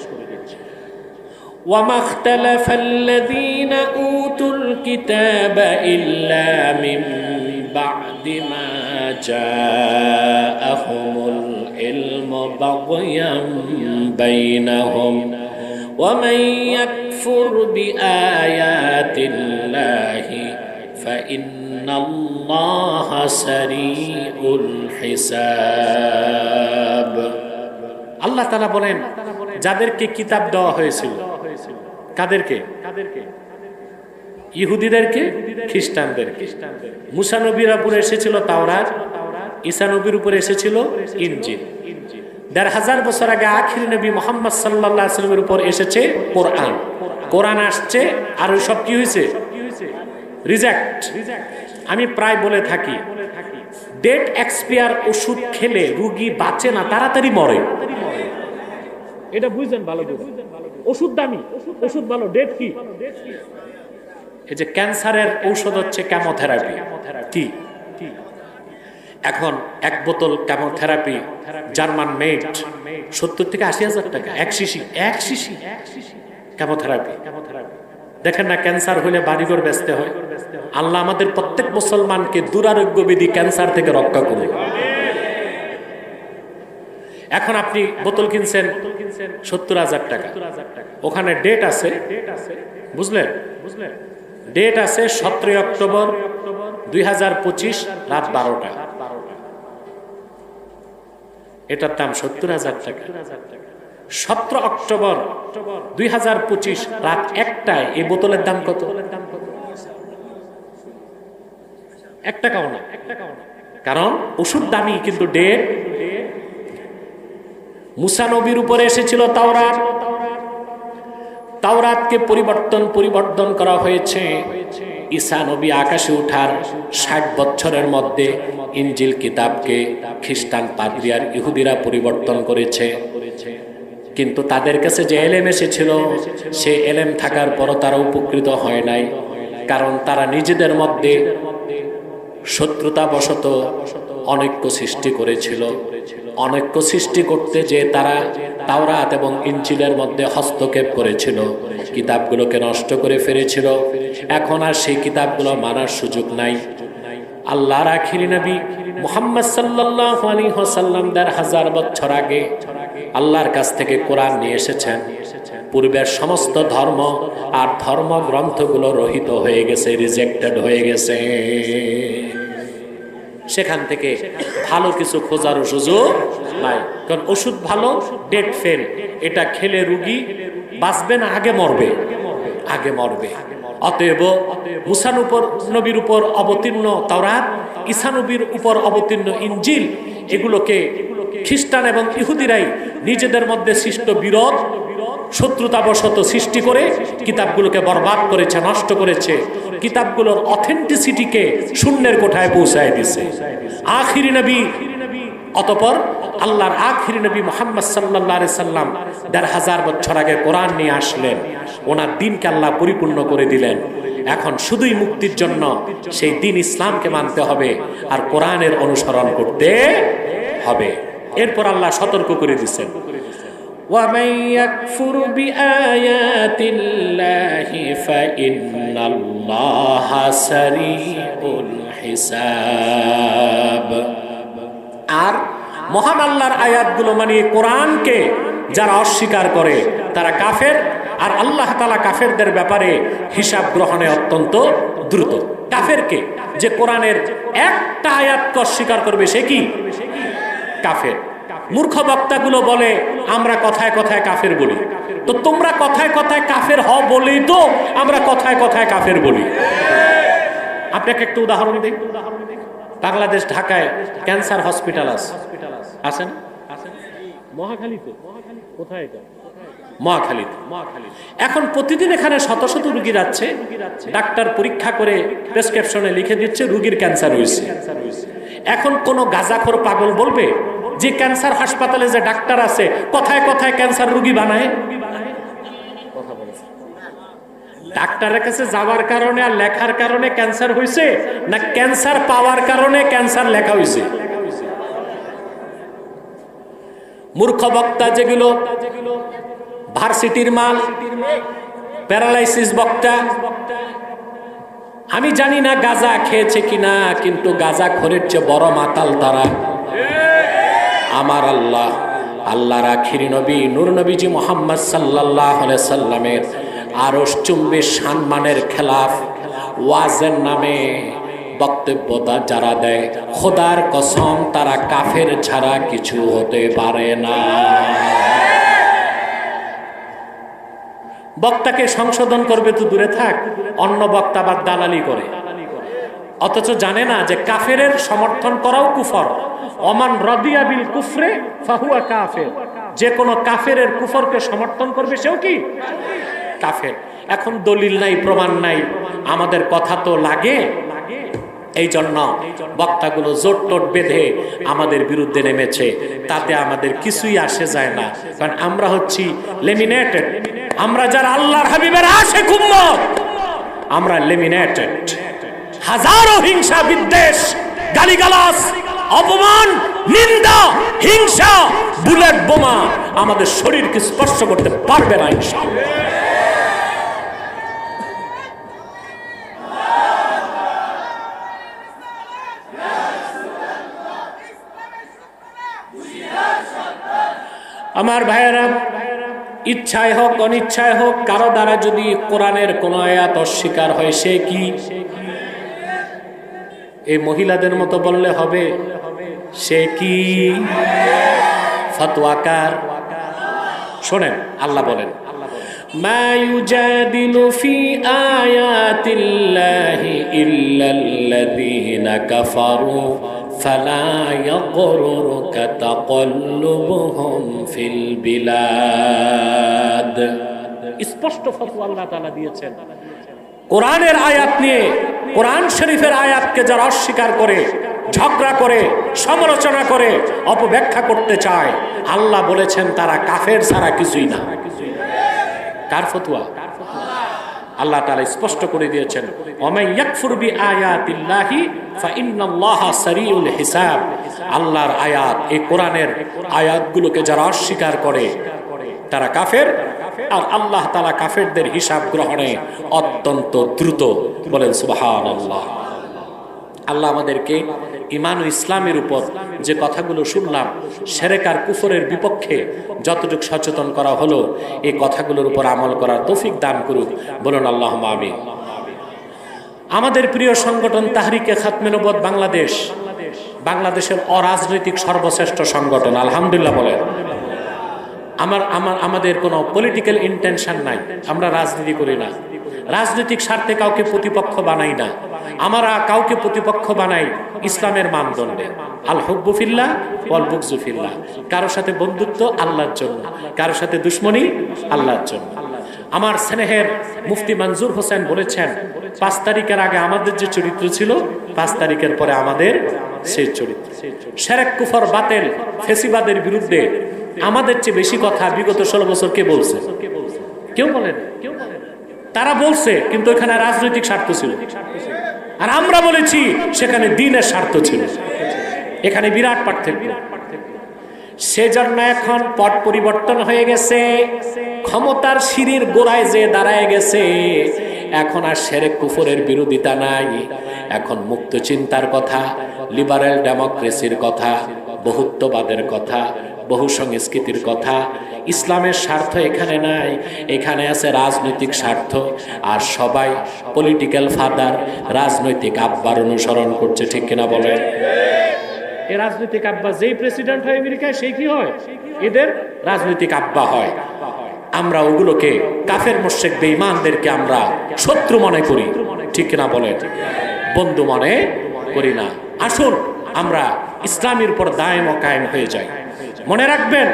وما اختلف الذين أوتوا الكتاب إلا من بعد ما جاءهم العلم بغيا بينهم ومن يكفر بآيات الله فإن الله سريع الحساب। আল্লাহ তাআলা বলেন, যাদেরকে কিতাব দেওয়া হয়েছিল, কাদেরকে? ইহুদিদেরকে, খ্রিস্টানদেরকে। মুসা নবীর উপরে এসেছিল তাওরাত, ঈসা নবীর উপরে এসেছিল ইনজিল। ১৫০০ বছর আগে আখির নবী মুহাম্মদ সাল্লাল্লাহু আলাইহি ওয়াসাল্লামের উপর এসেছে কোরআন। কোরআন আসছে আর ওই সব কি হয়েছে? রিজেক্ট। আমি প্রায় বলে থাকি, ডেট এক্সপায়ার ওষুধ খেলে রোগী বাঁচে না, তাড়াতাড়ি মরে। এটা বুঝছেন ভালো করে। ওষুধ দামি, ওষুধ ভালো, ডেট কি? এই যে ক্যান্সারের ঔষধ হচ্ছে কেমোথেরাপি। কি এখন এক বোতল কেমোথেরাপি জার্মান মেড ৭০ থেকে ৮০,০০০ টাকা এক শিশি কেমোথেরাপি। দেখেন না, ক্যান্সার হলে বাড়িঘর বেচতে হয়। আল্লাহ আমাদের প্রত্যেক মুসলমানকে দুরারোগ্য বিধি ক্যান্সার থেকে রক্ষা করুন। এখন আপনি বোতল কিনছেন ৭০,০০০ টাকা, ওখানে ডেট আছে, বুঝলেন? ডেট আছে ১৭ অক্টোবর ২০২৫ রাত ১২টা। এটার দাম ৭০,০০০ টাকা। ১৭ অক্টোবর ২০২৫ রাত ১টায় এই বোতলের দাম কত? ১ টাকাও না। কারণ ওষুধ দামি, কিন্তু ডেট। মুসা নবীর উপরে এসেছিল তাওরাত, তাওরাতকে পরিবর্তন করা হয়েছে। ঈসা নবী আকাশে ওঠার ৬০ বছরের মধ্যে ইনজিল কিতাবকে খ্রিস্টান পাদ্রী আর ইহুদিরা পরিবর্তন করেছে। কিন্তু তাদের কাছে যে এলেম এসেছিল, সে এলেম থাকার পরও তারা উপকৃত হয় নাই। কারণ তারা নিজেদের মধ্যে শত্রুতাবশত অনৈক্য সৃষ্টি করেছিল। অনৈক্য সৃষ্টি করতে যে তারা তাওরাত এবং ইনজিলের মধ্যে হস্তক্ষেপ করেছিল, কিতাবগুলোকে নষ্ট করে ফেলেছিল। এখন আর সেই কিতাবগুলো মানার সুযোগ নাই। আল্লাহর আখিরি নবী মুহাম্মদ সাল্লাল্লাহু আলাইহি ওয়াসাল্লাম ১৫০০ বছর আগে আল্লাহর কাছ থেকে কোরআন নিয়ে এসেছেন। পূর্বের সমস্ত ধর্ম আর ধর্মগ্রন্থগুলো রহিত হয়ে গেছে, রিজেক্টেড হয়ে গেছে। সেখান থেকে ভালো কিছু খোঁজার সুযোগ নাই। কারণ ওষুধ ভালো, ডেট ফেল। এটা খেলে রোগী বাঁচবে না, আগে মরবে, আগে মরবে। অতএব মুসা নবীর উপর অবতীর্ণ তাওরাত, ঈসা নবীর উপর অবতীর্ণ ইনজিল, এগুলোকে খ্রিস্টান এবং ইহুদিরাই নিজেদের মধ্যে সৃষ্ট বিরোধ, শত্রুতাবশত সৃষ্টি করে কিতাবগুলোকে বরবাদ করেছে, নষ্ট করেছে। কিতাবগুলোর অথেন্টিসিটিকে শূন্যের কোঠায় পৌঁছায় দিছে আখিরি নবী। অতঃপর আল্লাহর আখিরি নবী মুহাম্মদ সাল্লাল্লাহু আলাইহি সাল্লাম ১৫০০ বছর আগে কোরআন নিয়ে আসলেন। ওনার দ্বীনকে আল্লাহ পরিপূর্ণ করে দিলেন। এখন শুধুই মুক্তির জন্য সেই দ্বীন ইসলামকে মানতে হবে আর কোরআনের অনুসরণ করতে হবে। এরপর আল্লাহ সতর্ক করে দিচ্ছেন, وَمَن يَكْفُرْ بِآيَاتِ اللَّهِ فَإِنَّ اللَّهَ سَرِيعُ الْحِسَابِ। আর মহান আল্লাহর আয়াতগুলো মানে কোরআনকে যারা অস্বীকার করে তারা কাফের। আর আল্লাহ তাআলা কাফেরদের ব্যাপারে হিসাব গ্রহণে অত্যন্ত দ্রুত। কাফেরকে, যে কোরআনের একটা আয়াতকে অস্বীকার করবে সে কি? কাফের। মূর্খ বক্তাগুলো বলে আমরা কথায় কথায় কাফের বলি। তো তোমরা কথায় কথায় কাফের হও বলেই তো আমরা কথায় কথায় কাফের বলি। আপনাকে একটু উদাহরণ দিই। বাংলাদেশ ঢাকায় ক্যান্সার হসপিটাল আছে না? মহাখালীতে। কোথায় এটা? মহাখালীতে। এখন প্রতিদিন এখানে শত শত রুগী যাচ্ছে, ডাক্তার পরীক্ষা করে প্রেসক্রিপশনে লিখে দিচ্ছে রুগীর ক্যান্সার হয়েছে। এখন কোন গাঁজাখোর পাগল বলবে যে ক্যান্সার হাসপাতালে যে ডাক্তার আছে কথায় কথায় ক্যান্সার রুগী বানায়? ডাক্তারের কাছে যাওয়ার কারণে আর লেখার কারণে ক্যান্সার হয়েছে, না ক্যান্সার পাওয়ার কারণে ক্যান্সার লেখা হয়েছে? মূর্খ বক্তা যেগুলো ভার্সিটির মাল, প্যারালাইসিস বক্তা, আমি জানি না গাঁজা খেয়েছে কিনা, কিন্তু গাঁজা খোরের চেয়ে বড় মাতাল তারা। আমার আল্লাহ, আল্লাহর আখিরি নবী নূর নবীজি মুহাম্মদ সাল্লাল্লাহু আলাইহি সাল্লামের আরশ চুম্বী সম্মানের খেলাফ ওয়াজের নামে বক্তব্য যারা দেয়, খোদার কসম তারা কাফের ছাড়া কিছু হতে পারে না। বক্তাকে সংশোধন করবে তো দূরে থাক, অন্য বক্তা বা দালালি করে, অথচ জানে না যে কাফেরের সমর্থন করাও কুফর। ওমান রাদিয়া বিল কুফরে ফাহুয়া কাফের, যে কোনো কাফের কুফরকে সমর্থন করবে সেও কি কাফের। এখন দলিল নাই, প্রমাণ নাই, আমাদের কথা তো লাগে। এই জন্য বক্তাগুলো জোট টোট বেঁধে আমাদের বিরুদ্ধে নেমেছে, তাতে আমাদের কিছুই আসে যায় না, কারণ আমরা হচ্ছি লেমিনেটেড। আমরা যারা আল্লাহর হাবিবের আশিক উম্মত, আমরা লেমিনেটেড। হাজারো হিংসা, বিদ্বেষ, গালিগালাজ, অপমান, নিন্দা, হিংসা, বুলেট বোমা আমাদের শরীরকে স্পর্শ করতে পারবে না ইনশাআল্লাহ। আমার ভাইয়েরা, ইচ্ছায় হোক অনিচ্ছায় হোক, কারো দ্বারা যদি কোরআনের কোন আয়াত অস্বীকার হয়, সে কি এই মহিলাদের মতো বললে হবে? সে কি ফতোয়াকার? শোনেন, আল্লাহ বলেন, মা ইউজাদিলু ফি আয়াতিল্লাহি ইল্লাল্লাযীনা কাফারু ফালা ইয়াগরুরকা তাকাল্লুবুহুম ফিল বিলাদ। স্পষ্ট ফতোয়া আল্লাহ তাআলা দিয়েছেন। কোরআনের আয়াত নিয়ে, কোরআন শরীফের আয়াতকে যারা অস্বীকার করে, ঝগড়া করে, সমালোচনা করে, অপব্যাখ্যা করতে চায়, আল্লাহ বলেছেন তারা কাফের ছাড়া কিছুই না। কার ফতোয়া? আল্লাহ তাআলা স্পষ্ট করে দিয়েছেন, ওয়া ইয়াকফুর বিআয়াতিল্লাহি ফাইন্নাল্লাহা সারিউল হিসাব। আল্লাহর আয়াত, এই কোরআনের আয়াতগুলোকে যারা অস্বীকার করে তারা কাফের, আর আল্লাহ তাআলা কাফেরদের হিসাব গ্রহণে অত্যন্ত দ্রুত। বলেন সুবহানাল্লাহ। আল্লাহ আমাদেরকে ঈমান ও ইসলামের উপর যে কথাগুলো শুনলাম, শিরক আর কুফরের বিপক্ষে যতটুকু সচেতন করা হলো, এই কথাগুলোর উপর আমল করার তৌফিক দান করুক। বলুন আল্লাহুম্মা আমিন। আমাদের প্রিয় সংগঠন তাহরিকে খাতমে নবুয়ত বাংলাদেশ, বাংলাদেশের অরাজনৈতিক সর্বশ্রেষ্ঠ সংগঠন, আলহামদুলিল্লাহ বলেন। আমাদের কোনো পলিটিক্যাল ইন্টেনশন নাই, আমরা রাজনীতি করি না, রাজনৈতিক স্বার্থে কাউকে প্রতিপক্ষ বানাই না। আমরা কাউকে প্রতিপক্ষ বানাই ইসলামের মানদণ্ডে, আল হুব্বু ফিল্লাহ ওয়াল বুগযু ফিল্লাহ। কারোর সাথে বন্ধুত্ব আল্লাহর জন্য, কারোর সাথে দুশমনী আল্লাহর জন্য। আমার স্নেহের মুফতি মনজুর হোসেন বলেছেন, 5 তারিখের আগে আমাদের যে চরিত্র ছিল, 5 তারিখের পরে আমাদের সেই চরিত্র। শিরক কুফর বাতিল ফেসিবাদের বিরুদ্ধে আমাদের চেয়ে বেশি কথা বিগত 16 বছর কে বলছে? কেউ বলেন। তারা বলছে, কিন্তু এখানে রাজনৈতিক স্বার্থ ছিল, আর আমরা বলেছি সেখানে দ্বীনের স্বার্থ ছিল। এখানে বিরাট পার্থক্য। সেজন্য এখন পট পরিবর্তন হয়ে গেছে, ক্ষমতার সিঁড়ির গোড়ায় যে দাঁড়ায় গেছে। এখন আর শিরক কুফরের বিরোধিতা নাই, এখন মুক্ত চিন্তার কথা, লিবারেল ডেমোক্রেসির কথা, বহুত্ববাদের কথা, বহু সংস্কৃতির কথা। ইসলামের স্বার্থ এখানে নাই, এখানে আছে রাজনৈতিক স্বার্থ। আর সবাই পলিটিক্যাল ফাদার, রাজনৈতিক আব্বার অনুসরণ করছে, ঠিক কিনা বলেন? এই রাজনৈতিক আব্বা যেই প্রেসিডেন্ট হয় আমেরিকায়, সেই কি হয়? এদের রাজনৈতিক আব্বা হয়। আমরা ওগুলোকে, কাফের মুশরিক বেঈমানদেরকে আমরা শত্রু মনে করি, ঠিক কিনা বলেন? বন্ধু মনে করি না। আসুন আমরা ইসলামের উপর দায়েম ও কায়েম হয়ে যাই। মনে রাখবেন,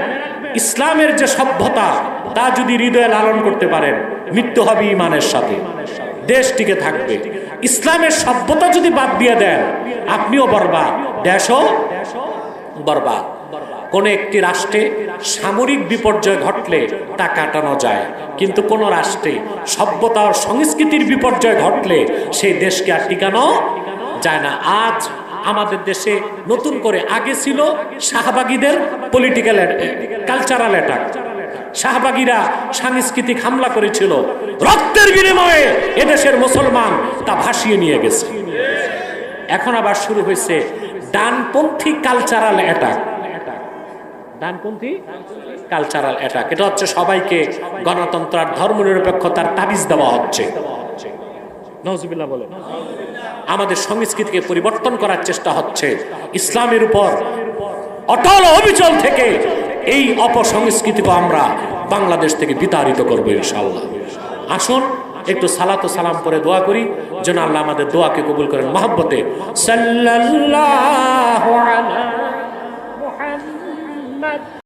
ইসলামের যে সভ্যতা, তা যদি হৃদয়ে লালন করতে পারেন, মৃত্যু হবে ঈমানের সাথে, দেশ টিকে থাকবে। ইসলামের সভ্যতা যদি বাদ দিয়ে দেন, আপনিও বরবাদ, দেশও বরবাদ। কোন একটি রাষ্ট্রে সামরিক বিপর্যয় ঘটলে তা কাটানো যায়, কিন্তু কোন রাষ্ট্রে সভ্যতা ও সংস্কৃতির বিপর্যয় ঘটলে সেই দেশকে আর টিকানো যায় না। আজ আমাদের দেশে নতুন করে, আগে ছিল শাহবাগীদের পলিটিক্যাল কালচারাল অ্যাটাক, শাহবাগীরা সাংস্কৃতিক হামলা করেছিল, রক্তের বিনিময়ে এদেশের মুসলমান তা ভাসিয়ে নিয়ে গেছে। এখন আবার শুরু হয়েছে ডানপন্থী কালচারাল অ্যাটাক। ডানপন্থী কালচারাল অ্যাটাক, এটা হচ্ছে সবাইকে গণতন্ত্র আর ধর্মনিরপেক্ষতার তাবিজ দেওয়া হচ্ছে। নাউজুবিল্লাহ বলে। আমাদের সংস্কৃতিকে পরিবর্তন করার চেষ্টা হচ্ছে। ইসলামের উপর অটল অবিচল থেকে এই অপসংস্কৃতিকে আমরা বাংলাদেশ থেকে বিতাড়িত করবো ইনশাআল্লাহ। আসুন একটু সালাত ও সালাম করে দোয়া করি, যেন আল্লাহ আমাদের দোয়াকে কবুল করেন। মহব্বতে সাল্লাল্লাহু আলা মুহাম্মদ।